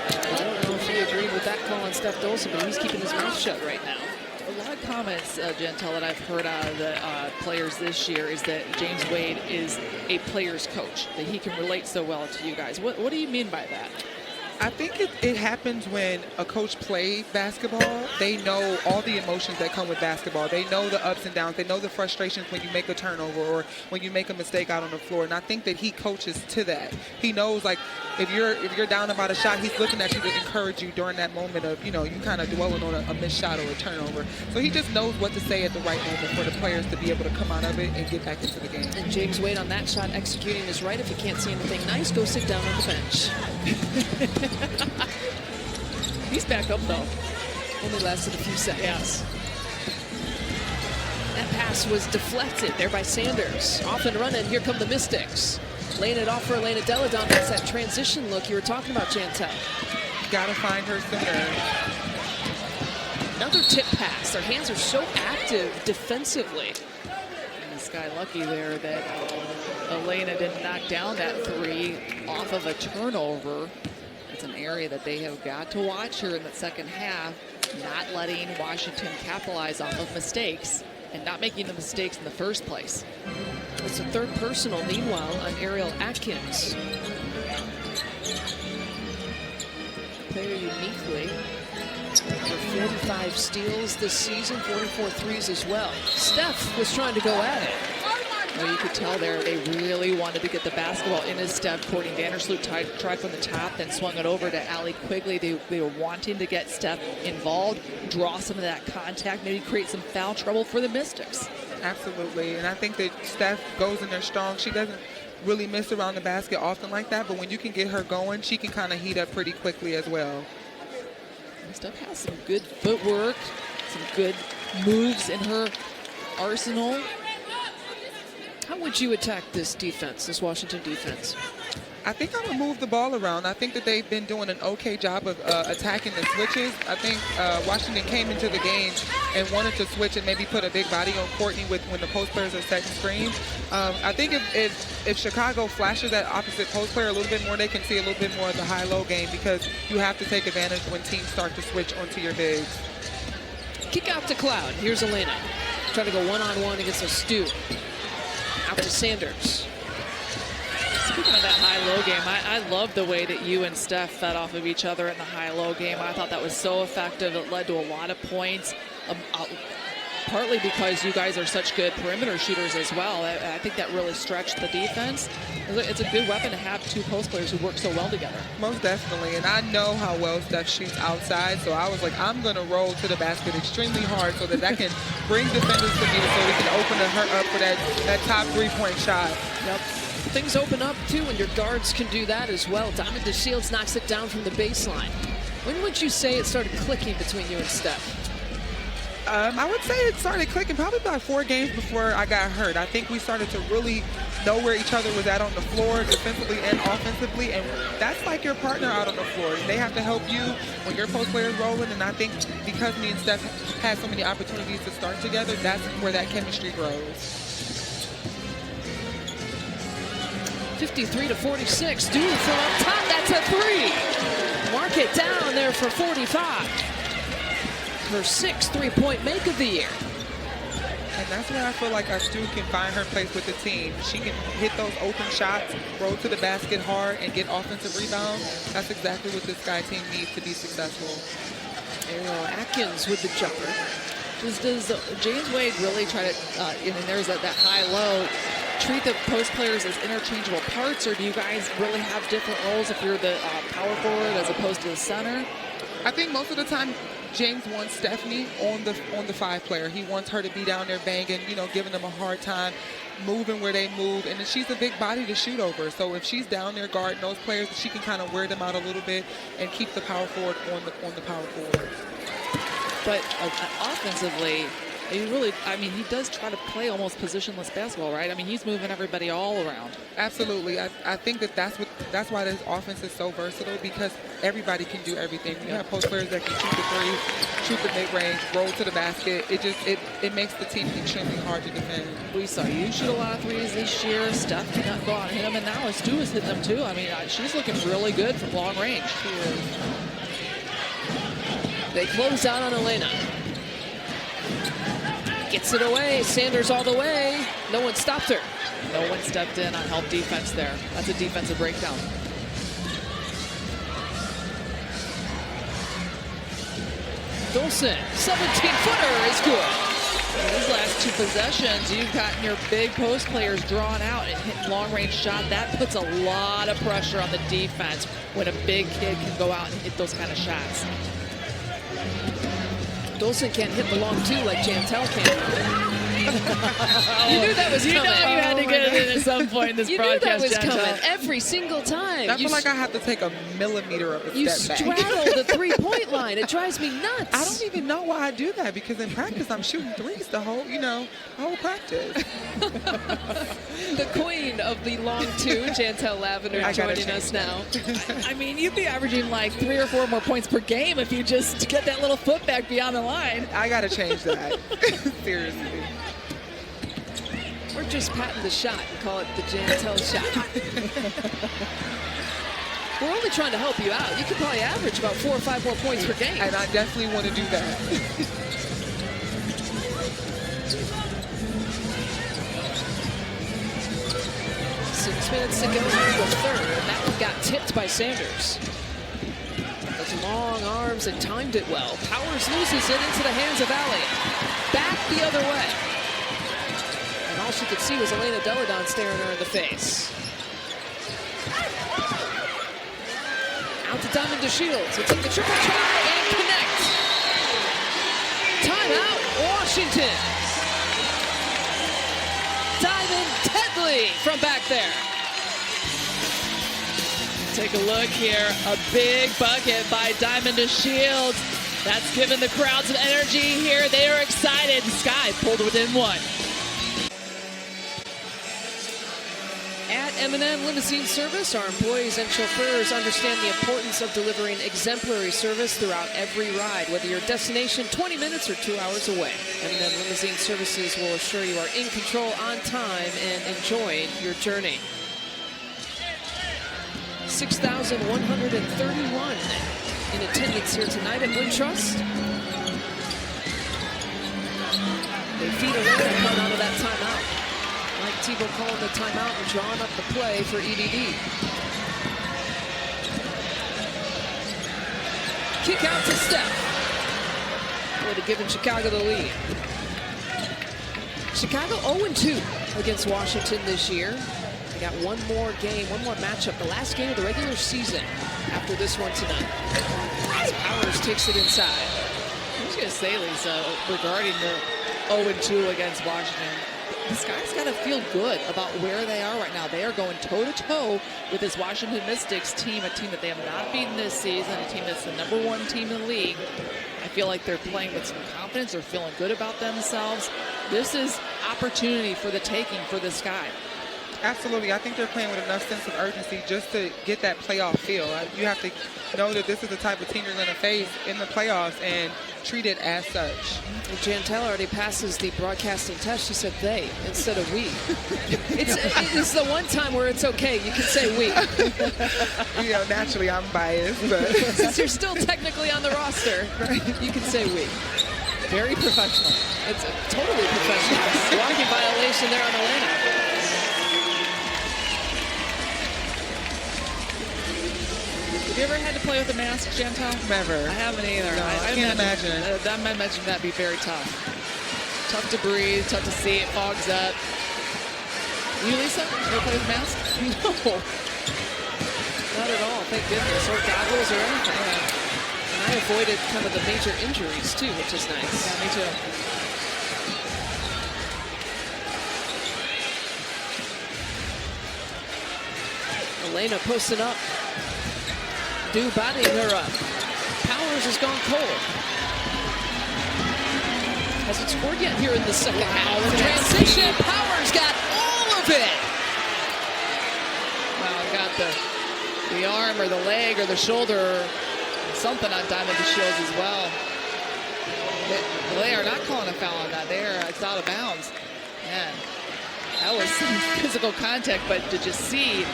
I don't know if he agreed with that call on Steph Dolson, but he's keeping his mouth shut right now. A lot of comments, Jantel, that I've heard out of the players this year is that James Wade is a player's coach, that he can relate so well to you guys. What do you mean by that? I think it happens when a coach plays basketball. They know all the emotions that come with basketball. They know the ups and downs. They know the frustrations when you make a turnover or when you make a mistake out on the floor. And I think that he coaches to that. He knows, like, if you're down about a shot, he's looking at you to encourage you during that moment of, you kind of dwelling on a missed shot or a turnover. So he just knows what to say at the right moment for the players to be able to come out of it and get back into the game. And James Wade on that shot executing is right. If you can't see anything nice, go sit down on the bench. He's back up, though. Only lasted a few seconds. Yes. That pass was deflected there by Sanders. Off and running. Here come the Mystics. Laying it off for Elena Delle Donne. That's that transition look you were talking about, Chantel. Got to find her center. Another tip pass. Their hands are so active defensively. And this guy lucky there that Elena didn't knock down that three off of a turnover. It's an area that they have got to watch here in the second half, not letting Washington capitalize off of mistakes and not making the mistakes in the first place. It's a third personal, meanwhile, on Ariel Atkins. Player uniquely. Over 45 steals this season, 44 threes as well. Steph was trying to go at it. Well, you could tell there they really wanted to get the basketball in his Steph. Courtney Vandersloot tried from the top, then swung it over to Allie Quigley. They were wanting to get Steph involved, draw some of that contact, maybe create some foul trouble for the Mystics. Absolutely, and I think that Steph goes in there strong. She doesn't really miss around the basket often like that, but when you can get her going, she can kind of heat up pretty quickly as well. And Steph has some good footwork, some good moves in her arsenal. How would you attack this defense, this Washington defense? I think I would move the ball around. I think that they've been doing an okay job of attacking the switches. I think Washington came into the game and wanted to switch and maybe put a big body on Courtney when the post players are setting screens. I think if Chicago flashes that opposite post player a little bit more, they can see a little bit more of the high-low game, because you have to take advantage when teams start to switch onto your bigs. Kick out to Cloud. Here's Elena. Trying to go one-on-one against a Stu. Out to Sanders. Speaking of that high-low game, I love the way that you and Steph fed off of each other in the high-low game. I thought that was so effective. It led to a lot of points, partly because you guys are such good perimeter shooters as well. I think that really stretched the defense. It's a good weapon to have two post players who work so well together. Most definitely, and I know how well Steph shoots outside, so I was like, I'm going to roll to the basket extremely hard so that can bring defenders to me so we can open her up for that top three-point shot. Yep. Things open up, too, and your guards can do that as well. Diamond DeShields knocks it down from the baseline. When would you say it started clicking between you and Steph? I would say it started clicking probably about 4 games before I got hurt. I think we started to really know where each other was at on the floor, defensively and offensively, and that's like your partner out on the floor. They have to help you when your post player is rolling, and I think because me and Steph had so many opportunities to start together, that's where that chemistry grows. 53-46. Dooley from up top. That's a three. Mark it down there for 45. Her 6th three-point make of the year. And that's where I feel like our Stu can find her place with the team. She can hit those open shots, roll to the basket hard, and get offensive rebounds. That's exactly what this Sky team needs to be successful. Ariel Atkins with the jumper. Does James Wade really try to, and there's that high-low, treat the post players as interchangeable parts, or do you guys really have different roles if you're the power forward as opposed to the center? I think most of the time James wants Stephanie on the 5-player. He wants her to be down there banging, giving them a hard time, moving where they move, and then she's a big body to shoot over. So if she's down there guarding those players, she can kind of wear them out a little bit and keep the power forward on the power forward. But offensively, he does try to play almost positionless basketball, right? I mean, he's moving everybody all around. Absolutely. I think that's why this offense is so versatile, because everybody can do everything. You have post players that can shoot the three, shoot the mid-range, roll to the basket. It makes the team extremely hard to defend. We saw you shoot a lot of threes this year. Steph did not go out and hit them, and now Stu is hitting them too. I mean, she's looking really good from long range. She is. They close out on Elena. Gets it away. Sanders all the way. No one stopped her. No one stepped in on help defense there. That's a defensive breakdown. Dolson, 17-footer is good. These last two possessions, you've gotten your big post players drawn out and hit long-range shot. That puts a lot of pressure on the defense when a big kid can go out and hit those kind of shots. Dolson can't hit the long two like Jantel can. You knew that was coming. You know you had to get it in at some point in this You knew broadcast, that was Jantel. coming every single time. I feel like I have to take a millimeter of a You step back. straddle the three-point line. It drives me nuts. I don't even know why I do that, because in practice I'm shooting threes the whole practice. The queen of the long two, Jantel Lavender, I gotta joining us now. I mean, you'd be averaging like 3 or 4 more points per game if you just get that little foot back beyond the line. I gotta change that. Seriously. Or just patent the shot and call it the Jantel shot. We're only trying to help you out. You could probably average about 4 or 5 more points per game. And I definitely want to do that. 6 minutes to go in the third, and that one got tipped by Sanders. Those long arms and timed it well. Powers loses it into the hands of Allie. Back the other way. And all she could see was Elena Deladon staring her in the face. Out to Diamond DeShields. We'll take the triple try and connect. Timeout, Washington. Diamond Tedley from back there. Take a look here. A big bucket by Diamond DeShields. That's given the crowd some energy here. They are excited. Sky pulled within 1. At M&M Limousine Service, our employees and chauffeurs understand the importance of delivering exemplary service throughout every ride, whether your destination 20 minutes or 2 hours away. M&M Limousine Services will assure you are in control, on time, and enjoying your journey. 6,131 in attendance here tonight at Wintrust. They feed away coming out of that timeout. Mike Tebow calling the timeout and drawing up the play for EDD. Kick out to Steph. Would have given Chicago the lead. Chicago 0-2 against Washington this year. They got one more game, one more matchup, the last game of the regular season after this one tonight. As Powers takes it inside. I was going to say, Lisa, regarding the 0-2 against Washington, this guy's got to feel good about where they are right now. They are going toe-to-toe with this Washington Mystics team, a team that they have not beaten this season, a team that's the #1 team in the league. I feel like they're playing with some confidence. They're feeling good about themselves. This is opportunity for the taking for this guy. Absolutely. I think they're playing with enough sense of urgency just to get that playoff feel. You have to know that this is the type of team you're going to face in the playoffs and treat it as such. And Jantel already passes the broadcasting test. She said they instead of we. It's the one time where it's okay. You can say we. You know, naturally I'm biased, but Since you're still technically on the roster, you can say we. Very professional. It's totally professional. Walking violation there on Elena. Have you ever had to play with a mask, Jantel? never. I haven't either. No, I can't imagine. I imagine that'd be very tough. Tough to breathe, tough to see. It fogs up. You, Lisa, ever play with a mask? No. Not at all, thank goodness. Or goggles or anything. And I avoided kind of the major injuries too, which is nice. Yeah, me too. Elena posting up. Du bodying her up. Powers has gone cold. Hasn't scored yet here in the second half. The transition, Powers got all of it. Wow, got the arm or the leg or the shoulder, something on Diamond DeShields as well. They are not calling a foul on that. It's out of bounds. Man, that was some physical contact, but to just see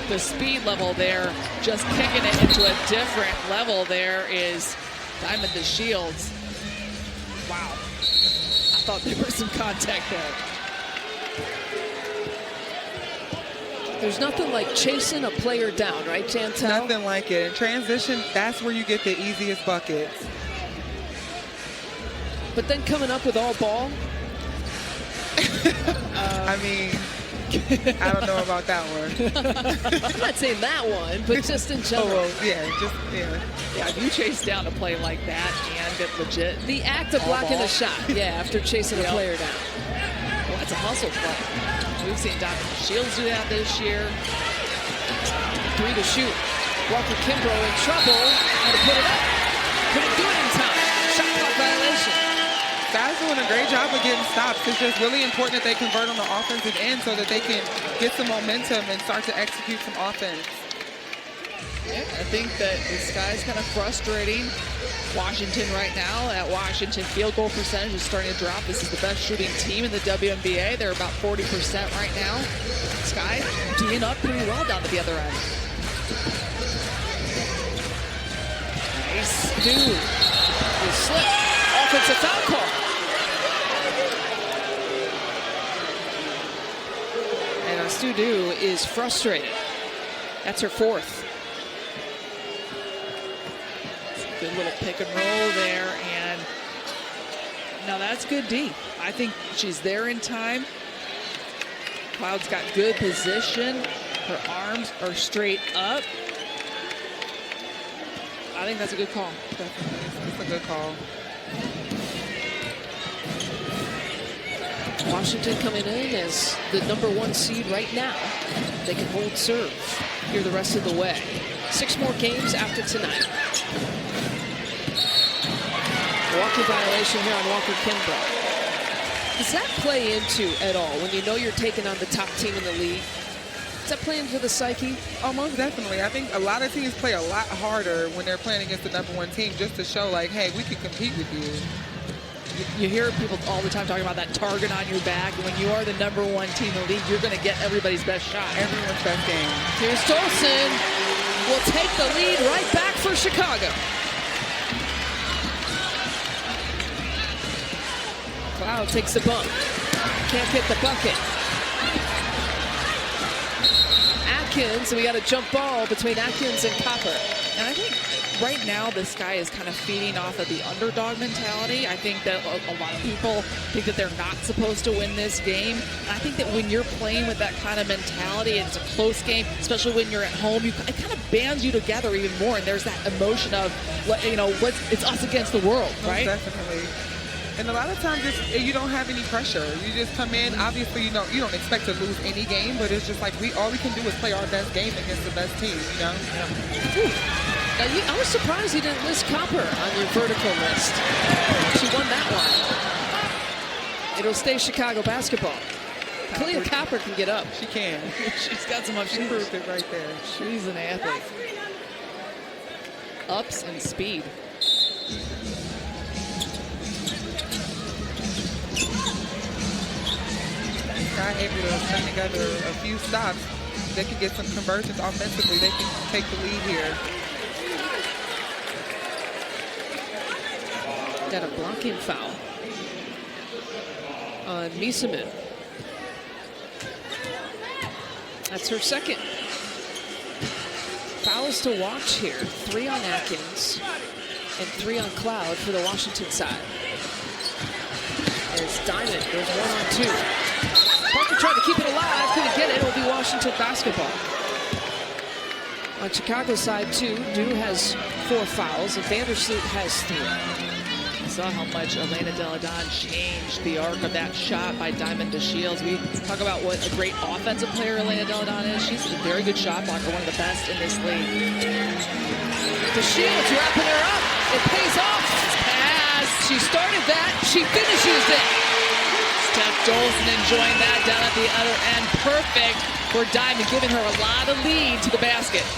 the speed level there, just kicking it into a different level there is Diamond DeShields. Wow. I thought there was some contact there. There's nothing like chasing a player down, right, Jantel? Nothing like it. In transition, that's where you get the easiest buckets. But then coming up with all ball. I mean, I don't know about that one. I'm not saying that one, but just in Oh, general. well, yeah, Yeah, if you chase down a play like that and get legit, The act of all blocking ball. a shot, yeah, after chasing a Yep. player down. well, that's a hustle play. We've seen Diamond Shields do that this year. 3 to shoot. Walker Kimbrough in trouble. Had to put it up. Couldn't do it in time. Shot clock violation. Guys doing a great job of getting stops. It's just really important that they convert on the offensive end so that they can get some momentum and start to execute some offense. Yeah, I think that this guy's kind of frustrating Washington right now. That Washington field goal percentage is starting to drop. This is the best shooting team in the WNBA. They're about 40% right now. Sky D'ing up pretty well down to the other end. Nice. Dude. The slip. Offensive foul call. And Studu is frustrated. That's her 4th. Good little pick and roll there, and now that's good D. I think she's there in time. Cloud's got good position. Her arms are straight up. I think that's a good call. Definitely. It's a good call. Washington coming in as the #1 seed right now. They can hold serve here the rest of the way. 6 more games after tonight. Walker violation here on Walker Kimbrough. Does that play into at all when you know you're taking on the top team in the league? Does that play into the psyche? Oh, most definitely. I think a lot of teams play a lot harder when they're playing against the #1 team just to show, like, hey, we can compete with you. You hear people all the time talking about that target on your back. When you are the #1 team in the league, you're going to get everybody's best shot. Everyone's best game. Here's Tolson. Will take the lead right back for Chicago. Cloud takes the bump. Can't get the bucket. Atkins, we got a jump ball between Atkins and Copper. And I think right now this guy is kind of feeding off of the underdog mentality. I think that a lot of people think that they're not supposed to win this game. And I think that when you're playing with that kind of mentality, and it's a close game, especially when you're at home, it kind of bands you together even more. And there's that emotion of, it's us against the world, right? Most definitely. And a lot of times you don't have any pressure. You just come in. Obviously, you don't expect to lose any game, but it's just like all we can do is play our best game against the best team, Now, I was surprised you didn't list Copper on your vertical list. She won that one. It'll stay Chicago basketball. Kalia Copper can get up. She can. She's got some She proved it right there. She's an athlete. Ups and speed. Sky able to string together a few stops. They can get some conversions offensively. They can take the lead here. Got a blocking foul on Misamin. That's her 2nd. Fouls to watch here. 3 on Atkins and 3 on Cloud for the Washington side. There's Diamond. There's 1 on 2. Parker tried to keep it alive. Couldn't get it. It'll be Washington basketball. On Chicago's side, too, Dew has 4 fouls and Vandersloot has 3. Saw how much Elena Delle Donne changed the arc of that shot by Diamond to Shields. We talk about what a great offensive player Elena Delle Donne is. She's a very good shot blocker, one of the best in this league. To Shields, wrapping her up. It pays off. Pass. She started that. She finishes it. Steph Dolson enjoying that down at the other end. Perfect for Diamond, giving her a lot of lead to the basket.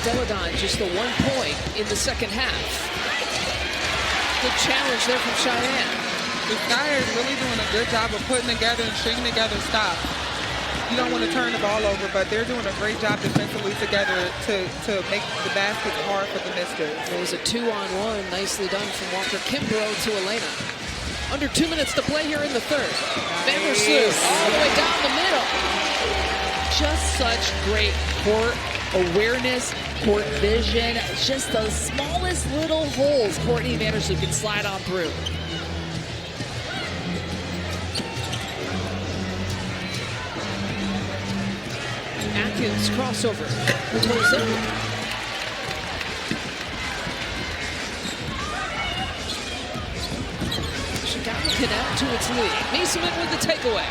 Delle Donne just the 1 point in the 2nd half. Good challenge there from Cheyenne. The Sky is really doing a good job of putting together and stringing together stops. You don't want to turn the ball over, but they're doing a great job defensively together to make the baskets hard for the Misters. It was a 2-on-1. Nicely done from Walker Kimbrough to Elena. Under 2 minutes to play here in the 3rd. Vandersloot all the way down the middle. just such great court awareness, court vision. Just the smallest little holes Courtney Vandersloot can slide on through. Atkins crossover. Chicago can add to its lead. Miesemann with the takeaway.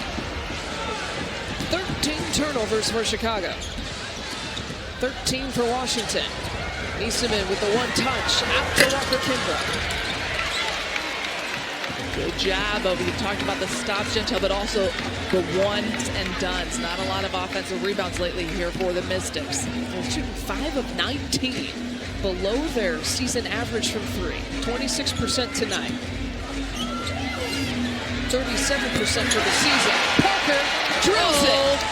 13 turnovers for Chicago. 13 for Washington. Miesemann with the one touch out to Walker Kimbrough. Good job of, you talked about the stops, Gentile, but also the ones and dones. Not a lot of offensive rebounds lately here for the Mystics. They're shooting 5 of 19, below their season average from 3. 26% tonight. 37% for the season. Parker drills it.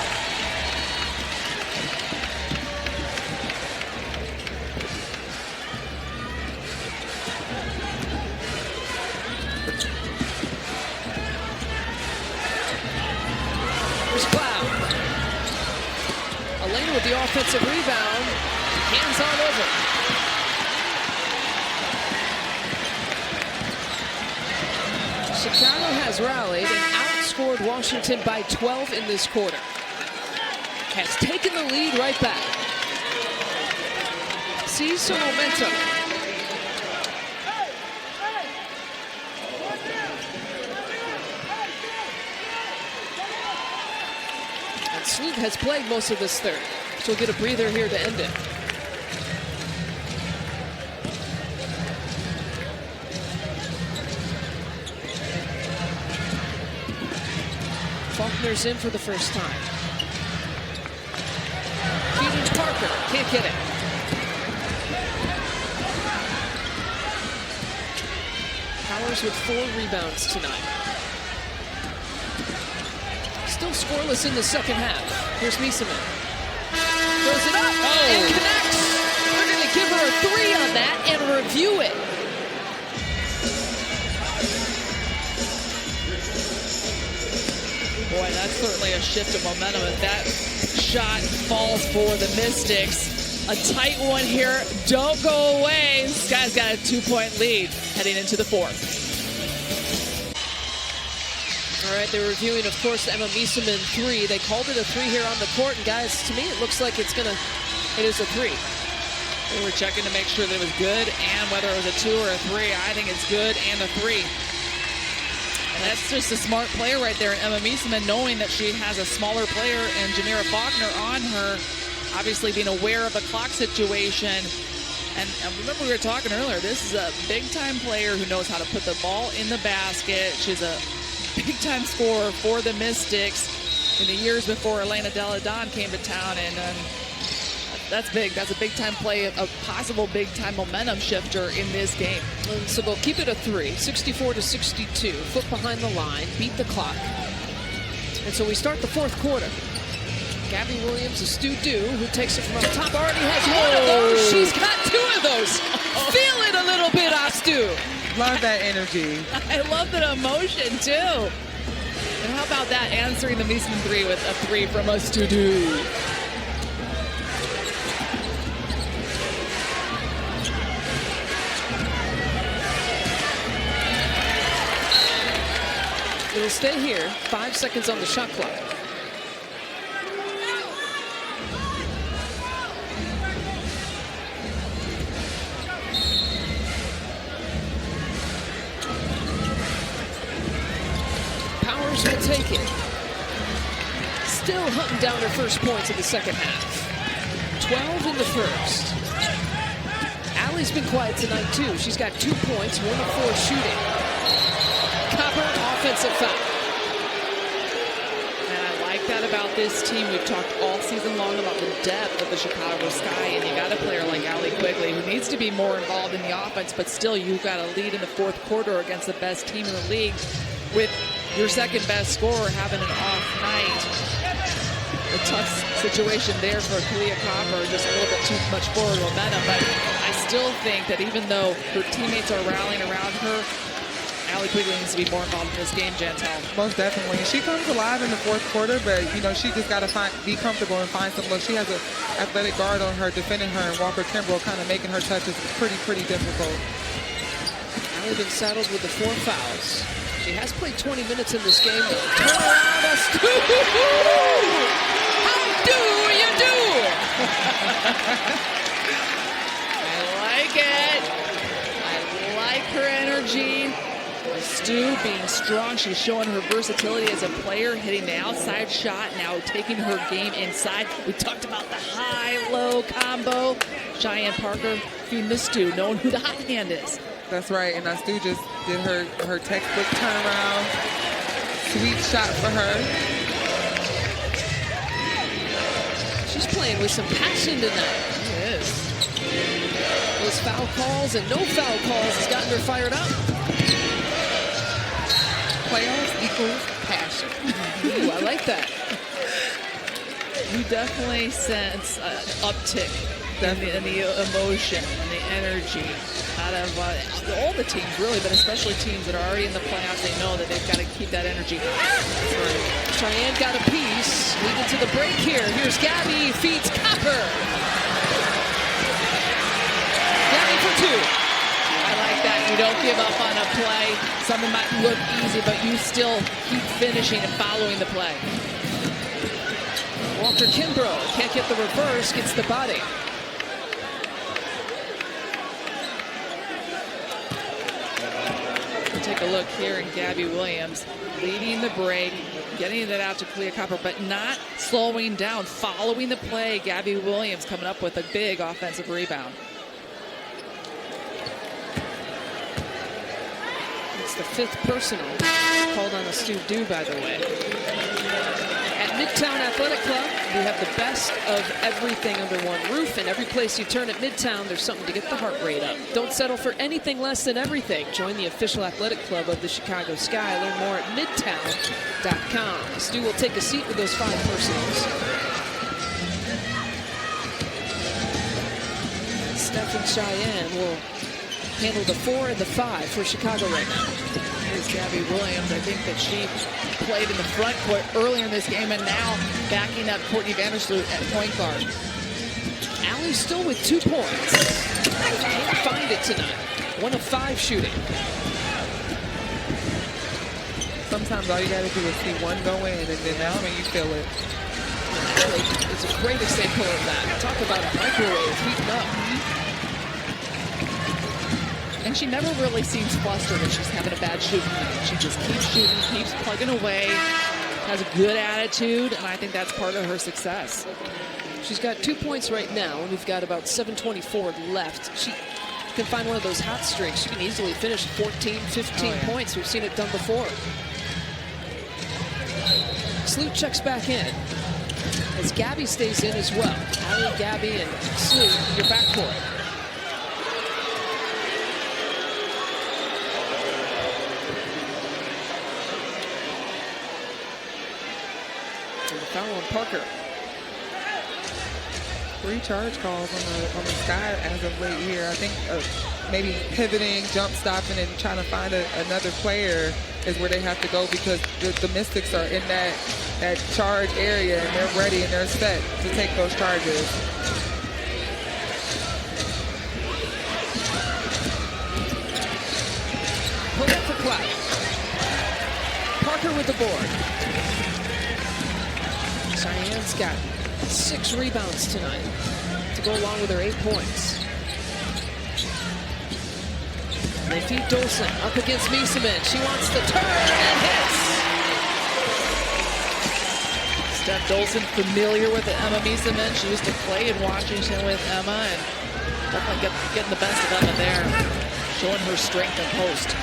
With the offensive rebound, hands on over. Chicago has rallied and outscored Washington by 12 in this quarter. Has taken the lead right back. Sees some momentum. And Sloot has played most of this third. So we'll get a breather here to end it. Faulkner's in for the first time. Feeding to Parker. Can't get it. Powers with 4 rebounds tonight. Still scoreless in the second half. Here's Miesemann. Throws it up and connects. They're going to give her a 3 on that and review it. Boy, that's certainly a shift of momentum. If that shot falls for the Mystics, a tight one here. Don't go away. This guy's got a 2-point lead heading into the fourth. All right, they're reviewing, of course, Emma Miesemann 3. They called it a 3 here on the court, and guys, to me, it looks like it is a 3. They were checking to make sure that it was good, and whether it was a 2 or a 3, I think it's good and a 3. That's just a smart player right there, Emma Miesemann, knowing that she has a smaller player and Jamira Faulkner on her, obviously being aware of the clock situation. And remember, we were talking earlier, this is a big-time player who knows how to put the ball in the basket. She's a big-time scorer for the Mystics in the years before Elena Delle Donne came to town, and that's big. That's a big-time play, a possible big-time momentum shifter in this game. And so they'll keep it a 3, 64-62, foot behind the line, beat the clock. And so we start the fourth quarter. Gabby Williams, a Stu Du, who takes it from up top, already has one of those. She's got 2 of those. Feel it a little bit, Astu. Love that energy. I love the emotion, too. And how about that, answering the Miesemann 3 with a 3 from us to do. It'll stay here, 5 seconds on the shot clock. Powers will take it. Still hunting down her first points in the second half. 12 in the first. Allie's been quiet tonight, too. She's got 2 points, 1 of 4 shooting. Copper, offensive foul. And I like that about this team. We've talked all season long about the depth of the Chicago Sky, and you got a player like Allie Quigley who needs to be more involved in the offense, but still you've got a lead in the fourth quarter against the best team in the league with your second best scorer having an off night. A tough situation there for Kahleah Copper, just a little bit too much forward momentum, but I still think that even though her teammates are rallying around her, Allie Quigley needs to be more involved in this game, Jantel. Most definitely. She comes alive in the fourth quarter, but, you know, she just got to be comfortable and find some look. She has an athletic guard on her, defending her, and Walker Kimbrough kind of making her touches pretty difficult. Allie been saddled with the 4 fouls. She has played 20 minutes in this game. Turn around, Astu! How do you do? I like it. I like her energy. Stu being strong. She's showing her versatility as a player, hitting the outside shot, now taking her game inside. We talked about the high-low combo. Cheyenne Parker feeding the Stu, knowing who the hot hand is. That's right, and Astu just did her textbook turnaround. Sweet shot for her. She's playing with some passion tonight. She is. Those foul calls and no foul calls has gotten her fired up. Playoffs equals passion. Ooh, I like that. You definitely sense an uptick in the emotion and the energy out of all the teams, really, but especially teams that are already in the playoffs. They know that they've got to keep that energy. Cheyenne got a piece. Leading to the break here. Here's Gabby, feeds Copper. Gabby for 2. I like that. You don't give up on a play. Something might look easy, but you still keep finishing and following the play. Walker Kimbrough can't get the reverse, gets the body. We'll take a look here in Gabby Williams leading the break, getting it out to Kalia Copper, but not slowing down, following the play. Gabby Williams coming up with a big offensive rebound. It's the 5th personal called on Astu Du, by the way. At Midtown Athletic Club, we have the best of everything under one roof, and every place you turn at Midtown, there's something to get the heart rate up. Don't settle for anything less than everything. Join the official athletic club of the Chicago Sky. Learn more at midtown.com. Stu will take a seat with those 5 personals. Steph and Cheyenne will handle the 4 and the 5 for Chicago right now. Here's Gabby Williams. I think that she played in the front court earlier in this game and now backing up Courtney Vandersloot at point guard. Allie still with 2 points. Can't find it tonight. 1 of 5 shooting. Sometimes all you got to do is see one go in, and then now when you feel it. Allie is a great example of that. Talk about a microwave heating up. And she never really seems flustered if she's having a bad shooting night. She just keeps shooting, keeps plugging away, has a good attitude, and I think that's part of her success. She's got 2 points right now, and we've got about 7:24 left. She can find one of those hot streaks. She can easily finish 14, 15 points. We've seen it done before. Sloot checks back in as Gabby stays in as well. Allie, Gabby, and Sloot, your backcourt. Foul on Parker. 3 charge calls on the Sky as of late here. I think maybe pivoting, jump stopping, and trying to find another player is where they have to go, because the Mystics are in that charge area, and they're ready and they're set to take those charges. Put up for Cloud. Parker with the board. Cheyenne's got 6 rebounds tonight to go along with her 8 points. They feed Dolson up against Mieseman. She wants to turn and hits. Steph Dolson, familiar with Emma Mieseman. She used to play in Washington with Emma, and definitely getting the best of Emma there, showing her strength in post.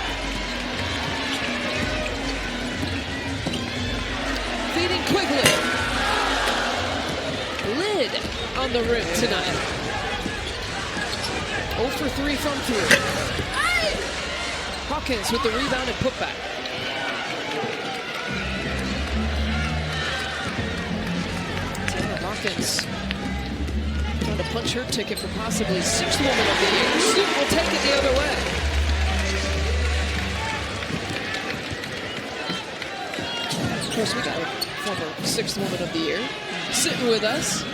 Feeding Quigley. Lid on the rim tonight. 0 for 3 from 3. Hawkins with the rebound and putback. Taylor Hawkins trying to punch her ticket for possibly 6th woman of the year. Sloot will take it the other way. course, we got a former 6th Woman of the Year sitting with us.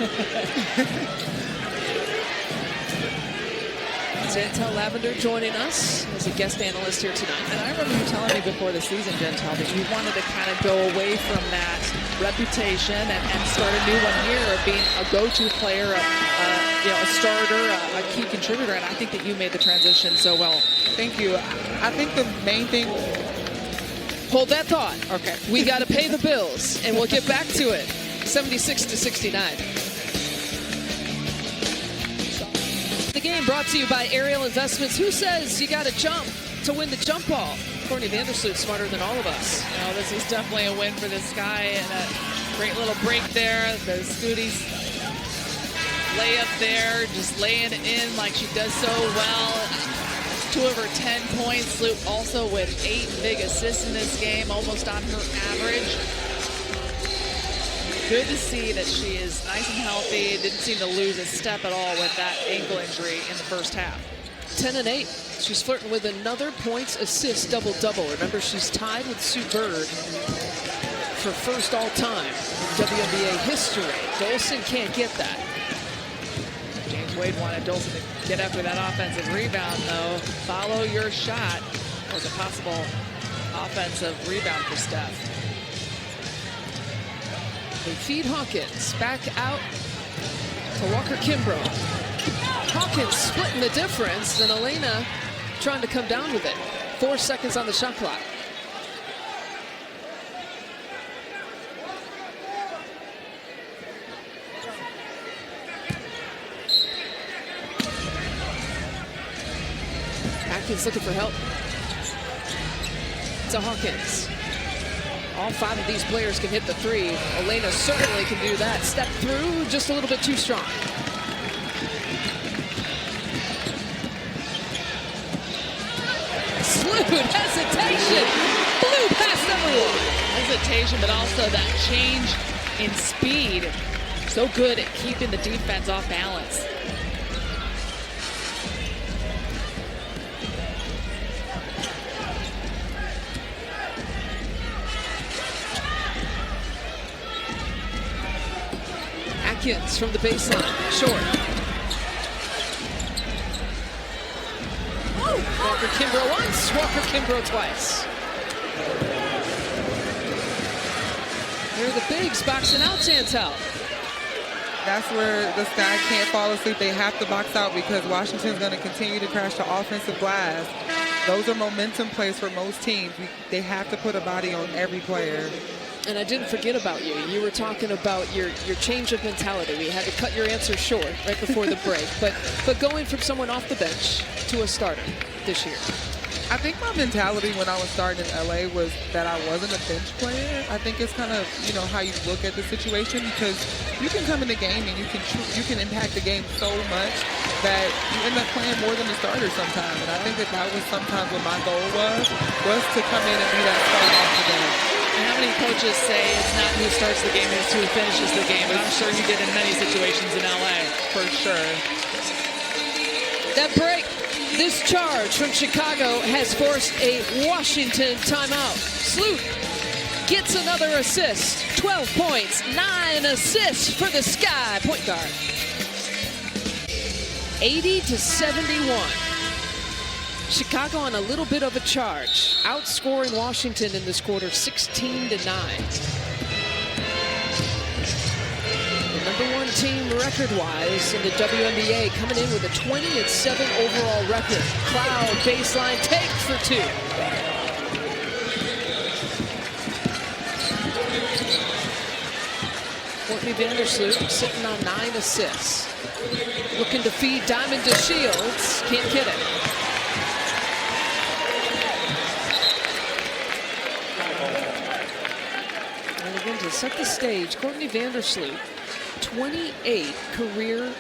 Chantel Lavender joining us as a guest analyst here tonight. And I remember you telling me before the season, Chantel, that you wanted to kind of go away from that reputation and start a new one here of being a go-to player, a starter, a key contributor. And I think that you made the transition so well. Thank you. I think the main thing. Hold that thought. Okay. We got to pay the bills, and we'll get back to it. 76-69. The game brought to you by Ariel Investments. Who says you got to jump to win the jump ball? Courtney Vandersloot smarter than all of us. No, this is definitely a win for this guy, and a great little break there. The Scooties layup there, just laying it in like she does so well. 2 of her 10 points. Sloot also with 8 big assists in this game, almost on her average. Good to see that she is nice and healthy. Didn't seem to lose a step at all with that ankle injury in the first half. 10 and 8. She's flirting with another points, assist, double-double. Remember, she's tied with Sue Bird for first all-time in WNBA history. Dolson can't get that. James Wade wanted Dolson to get after that offensive rebound, though. Follow your shot was a possible offensive rebound for Steph. They feed Hawkins back out to Walker Kimbrough. Hawkins splitting the difference, and Elena trying to come down with it. 4 seconds on the shot clock. Atkins looking for help. To Hawkins. All 5 of these players can hit the 3. Elena certainly can do that. Step through, just a little bit too strong. Sloot, hesitation, blew past everyone. Hesitation, but also that change in speed. So good at keeping the defense off balance. Atkins from the baseline, short. Walker Kimbrough once, Walker Kimbrough twice. Here are the bigs boxing out, Chantel. That's where the Sky can't fall asleep. They have to box out because Washington's going to continue to crash the offensive glass. Those are momentum plays for most teams. They have to put a body on every player. And I didn't forget about you. You were talking about your change of mentality. We had to cut your answer short right before the break. But going from someone off the bench to a starter this year. I think my mentality when I was starting in LA was that I wasn't a bench player. I think it's kind of, how you look at the situation, because you can come in the game and you can impact the game so much that you end up playing more than the starter sometimes. And I think that was sometimes what my goal was to come in and be that starter off the bench. And how many coaches say it's not who starts the game, it's who finishes the game? And I'm sure you did in many situations in LA. For sure. That break, this charge from Chicago has forced a Washington timeout. Sloot gets another assist. 12 points, 9 assists for the Sky point guard. 80-71. Chicago on a little bit of a charge, outscoring Washington in this quarter 16-9. The #1 team record-wise in the WNBA, coming in with a 20-7 overall record. Cloud baseline take for 2. Courtney Vandersloot sitting on 9 assists. Looking to feed Diamond to Shields, can't get it. And again, to set the stage, Courtney Vandersloot, 28 career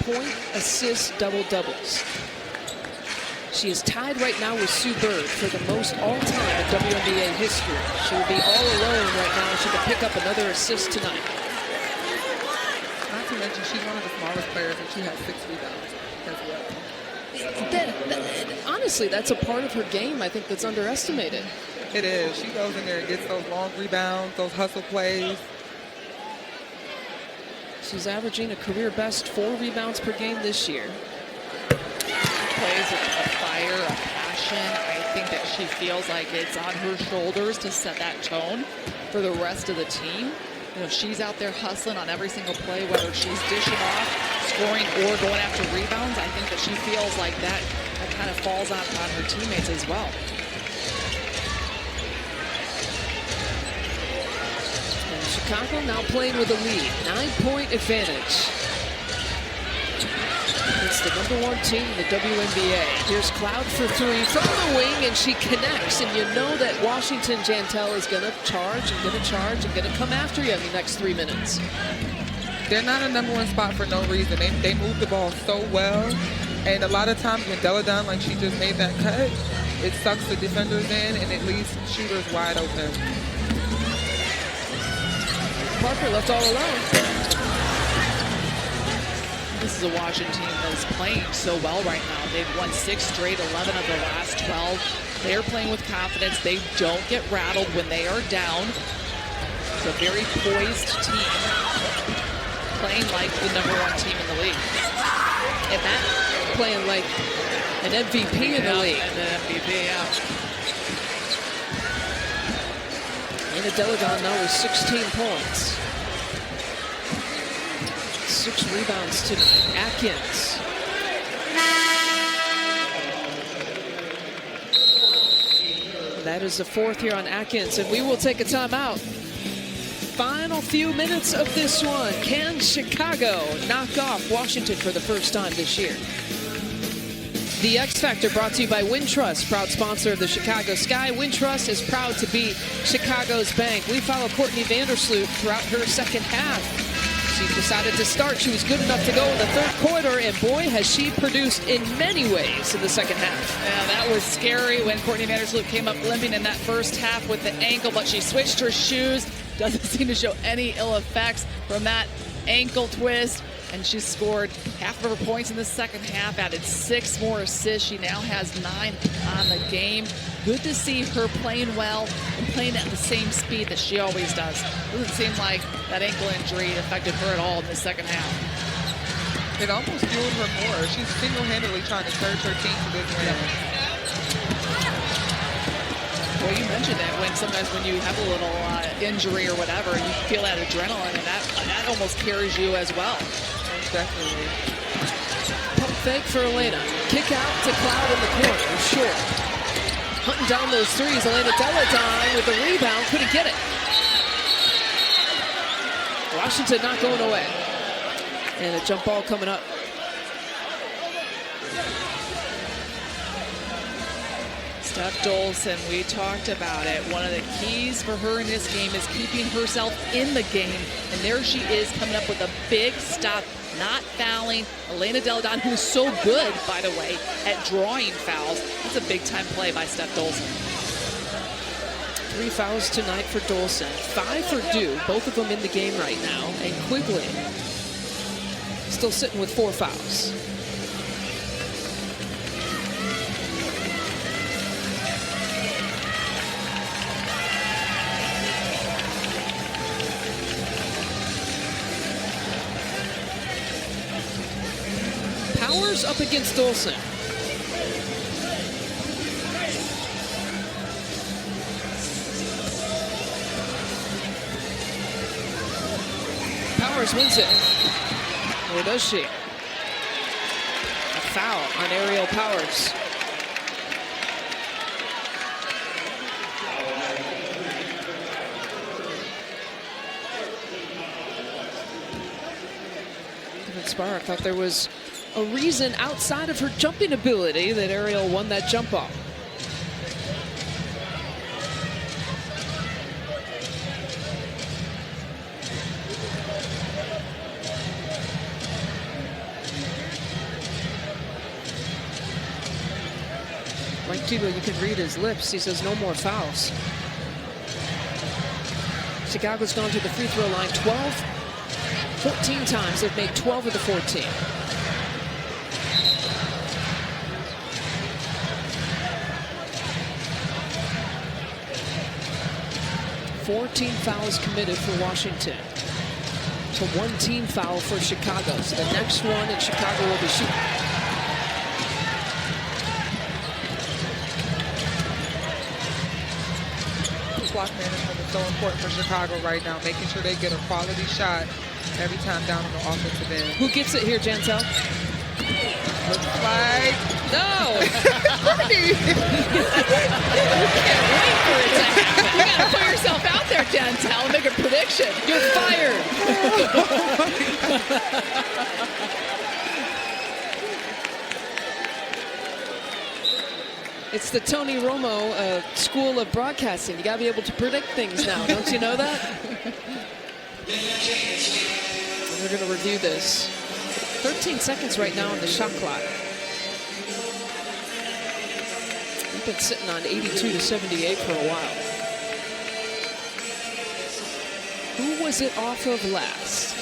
point, assist, double-doubles. She is tied right now with Sue Bird for the most all-time in WNBA history. She will be all alone right now. She can pick up another assist tonight. Not to mention, she's one of the smallest players, and she has 6 rebounds as well. honestly, that's a part of her game, I think, that's underestimated. It is. She goes in there and gets those long rebounds, those hustle plays. She's averaging a career best 4 rebounds per game this year. Plays with a fire, a passion. I think that she feels like it's on her shoulders to set that tone for the rest of the team. You know, she's out there hustling on every single play, whether she's dishing off, scoring, or going after rebounds. I think that she feels like that kind of falls on her teammates as well. And Chicago now playing with a lead, 9-point advantage. It's the #1 team in the WNBA. Here's Cloud for 3 from the wing, and she connects. And you know that Washington Jantel is going to charge and going to come after you in the next 3 minutes. They're not a #1 spot for no reason. They move the ball so well. And a lot of times when Deladon, like she just made that cut, it sucks the defenders in and it leaves shooters wide open. Parker left all alone. This is a Washington team that is playing so well right now. They've won 6 straight, 11 of their last 12. They're playing with confidence. They don't get rattled when they are down. It's a very poised team, playing like the #1 team in the league. And Matt playing like an MVP in the league. And an MVP, yeah. Lena Deladon now with 16 points. 6 rebounds to Atkins. That is the 4th here on Atkins, and we will take a timeout. Final few minutes of this one. Can Chicago knock off Washington for the first time this year? The X Factor brought to you by Wintrust, proud sponsor of the Chicago Sky. Wintrust is proud to be Chicago's bank. We follow Courtney Vandersloot throughout her second half. She decided to start. She was good enough to go in the 3rd quarter, and boy, has she produced in many ways in the second half. Yeah, that was scary when Courtney Vandersloot came up limping in that first half with the ankle, but she switched her shoes. Doesn't seem to show any ill effects from that ankle twist. And she scored half of her points in the second half, added 6 more assists. She now has 9 on the game. Good to see her playing well and playing at the same speed that she always does. Doesn't seem like that ankle injury affected her at all in the second half. It almost fueled her more. She's single-handedly trying to surge her team to this win. Well, you mentioned it when sometimes when you have a little injury or whatever, you feel that adrenaline, and that almost carries you as well. Definitely. Pump fake for Elena. Kick out to Cloud in the corner. Short. Hunting down those threes. Elena Deladon with the rebound. Couldn't get it. Washington not going away. And a jump ball coming up. Steph Dolson, we talked about it. One of the keys for her in this game is keeping herself in the game. And there she is coming up with a big stop, not fouling. Elena Deladon, who's so good, by the way, at drawing fouls. That's a big-time play by Steph Dolson. 3 fouls tonight for Dolson. 5 for Dew, both of them in the game right now. And Quigley still sitting with 4 fouls. Powers up against Dolson. Powers wins it. Or does she? A foul on Ariel Powers. Sparrow thought there was a reason outside of her jumping ability that Ariel won that jump off. Mike Thibault, you can read his lips. He says no more fouls. Chicago's gone to the free throw line 14 times. They've made 12 of the 14. 4 team fouls committed for Washington to 1 team foul for Chicago. So the next one in Chicago will be shooting. Clock management is so important for Chicago right now, making sure they get a quality shot every time down on the offensive end. Who gets it here, Jantel? Looks like No! Courtney. Can't wait for it to happen. You got to put yourself out there, Jantel, and make a prediction. You're fired! It's the Tony Romo School of Broadcasting. You got to be able to predict things now. Don't you know that? We're going to review this. 13 seconds right now on the shot clock. We've been sitting on 82 to 78 for a while. Who was it off of last?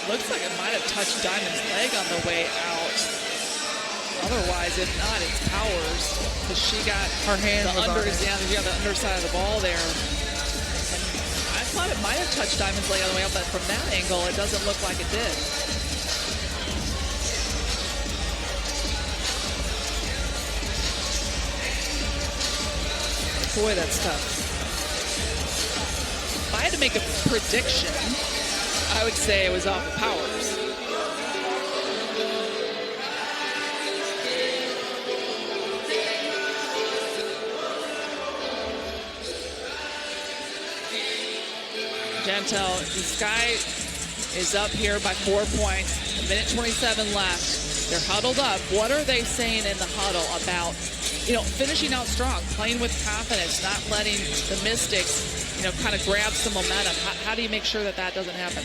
Looks like it might have touched Diamond's leg on the way out. Otherwise, if not, it's Powers, because she got Her hand was on it. the underside of the ball there. And I thought it might have touched Diamond's leg on the way out, but from that angle, it doesn't look like it did. Boy, that's tough. If I had to make a prediction, I would say it was off of Powers. Jantel, the Sky is up here by 4 points. 1:27 left. They're huddled up. What are they saying in the huddle about, finishing out strong, playing with confidence, not letting the Mystics, kind of grab some momentum? How do you make sure that that doesn't happen?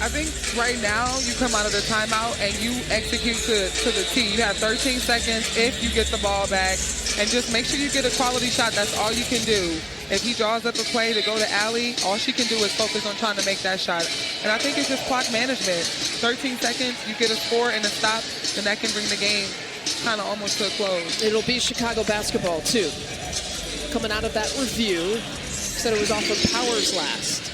I think right now you come out of the timeout and you execute to the T. You have 13 seconds if you get the ball back, and just make sure you get a quality shot. That's all you can do. If he draws up a play to go to alley, all she can do is focus on trying to make that shot. And I think it's just clock management. 13 seconds, you get a score and a stop, and that can bring the game kind of almost to a close. It'll be Chicago basketball, too. Coming out of that review, said it was off of Powers last.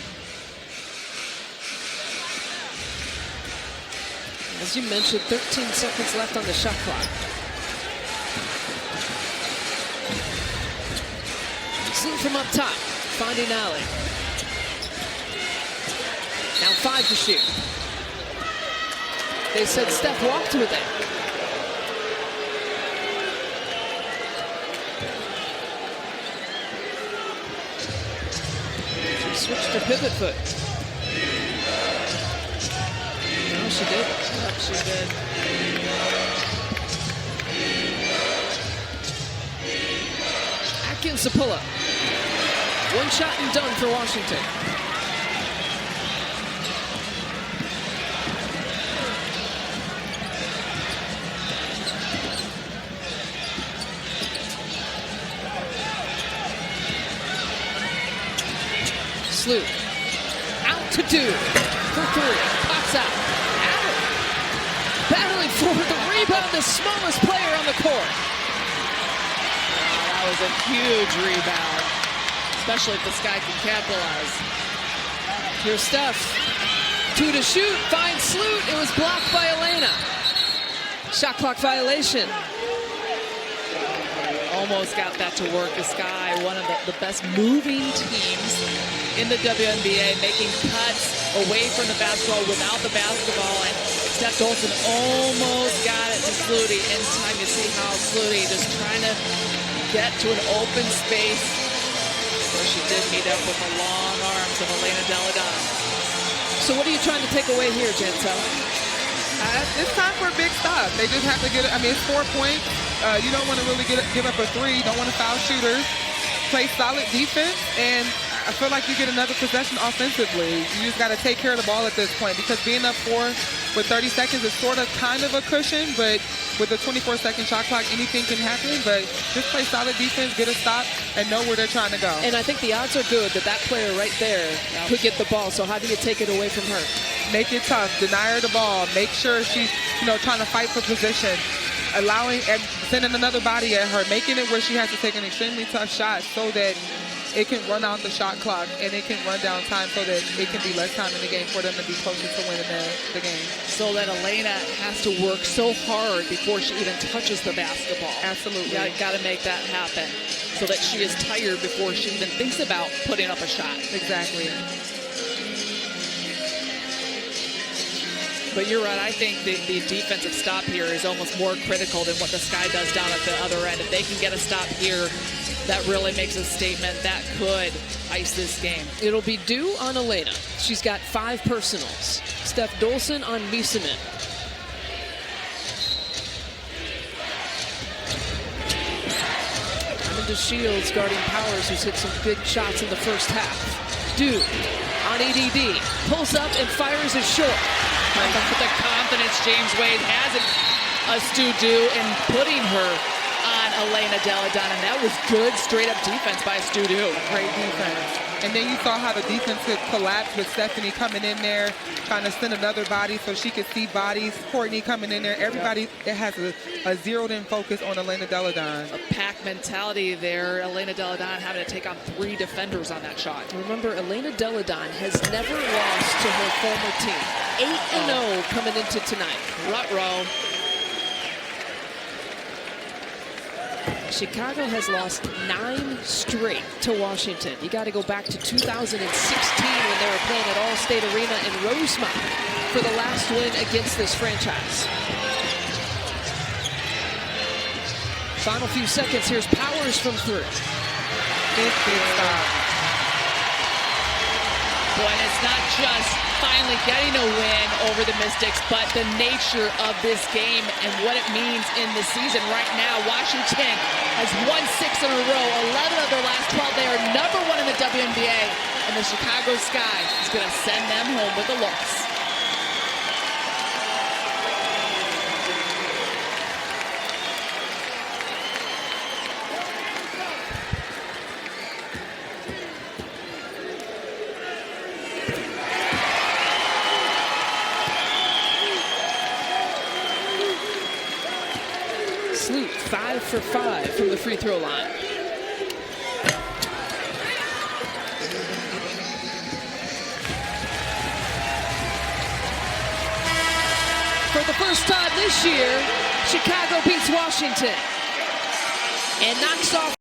As you mentioned, 13 seconds left on the shot clock. Seen from up top, finding alley. Now 5 to shoot. They said Steph walked with it. She switched her pivot foot. No, she did. Yep, she did. Atkins to pull up. One shot and done for Washington. Sloot. Out to do for 3. Pops out. Allen battling for the rebound, the smallest player on the court. That was a huge rebound, especially if the Sky can capitalize. Here's Steph. 2 to shoot. Finds Sloot. It was blocked by Elena. Shot clock violation. Almost got that to work. The Sky, one of the best moving teams in the WNBA, making cuts away from the basketball without the basketball. And Steph Dolson almost got it to Sluty in time. You see how Sluty just trying to get to an open space where she did meet up with the long arms of Elena Delle Donne. So what are you trying to take away here, Jantel? It's time for a big stop. They just have to get it. I mean, it's 4 points. You don't want to really give up a 3. You don't want to foul shooters. Play solid defense, and I feel like you get another possession offensively. You just got to take care of the ball at this point, because being up 4 with 30 seconds is sort of kind of a cushion, but with a 24-second shot clock, anything can happen. But just play solid defense, get a stop, and know where they're trying to go. And I think the odds are good that that player right there could get the ball. So how do you take it away from her? Make it tough. Deny her the ball. Make sure she's, trying to fight for position. allowing and sending another body at her, making it where she has to take an extremely tough shot so that it can run out the shot clock and it can run down time so that it can be less time in the game for them to be closer to winning the game. So that Elena has to work so hard before she even touches the basketball. Absolutely. You got to make that happen so that she is tired before she even thinks about putting up a shot. Exactly. But you're right. I think the defensive stop here is almost more critical than what the Sky does down at the other end. If they can get a stop here, that really makes a statement. That could ice this game. It'll be due on Elena. She's got 5 personals. Steph Dolson on Miesemann. Amanda Shields guarding Powers, who's hit some good shots in the first half. Due on EDD. Pulls up and fires it short. The confidence James Wade has in Stu Due in putting her on Elena Delle Donne, and that was good straight-up defense by Stu Due. Great defense. And then you saw how the defense could collapse with Stephanie coming in there, trying to send another body so she could see bodies. Courtney coming in there. Everybody it has a zeroed-in focus on Elena Delle Donne. A pack mentality there. Elena Delle Donne having to take on 3 defenders on that shot. Remember, Elena Delle Donne has never lost to her former team. 8-0 coming into tonight. Ruh-roh. Chicago has lost 9 straight to Washington. You got to go back to 2016 when they were playing at Allstate Arena in Rosemont for the last win against this franchise. Final few seconds. Here's Powers from 3. It's big stop. Boy, and it's not just finally getting a win over the Mystics, but the nature of this game and what it means in the season right now. Washington has won 6 in a row, 11 of their last 12. They are number 1 in the WNBA, and the Chicago Sky is going to send them home with a loss. Sloot 5 for 5 from the free throw line. For the first time this year, Chicago beats Washington and knocks off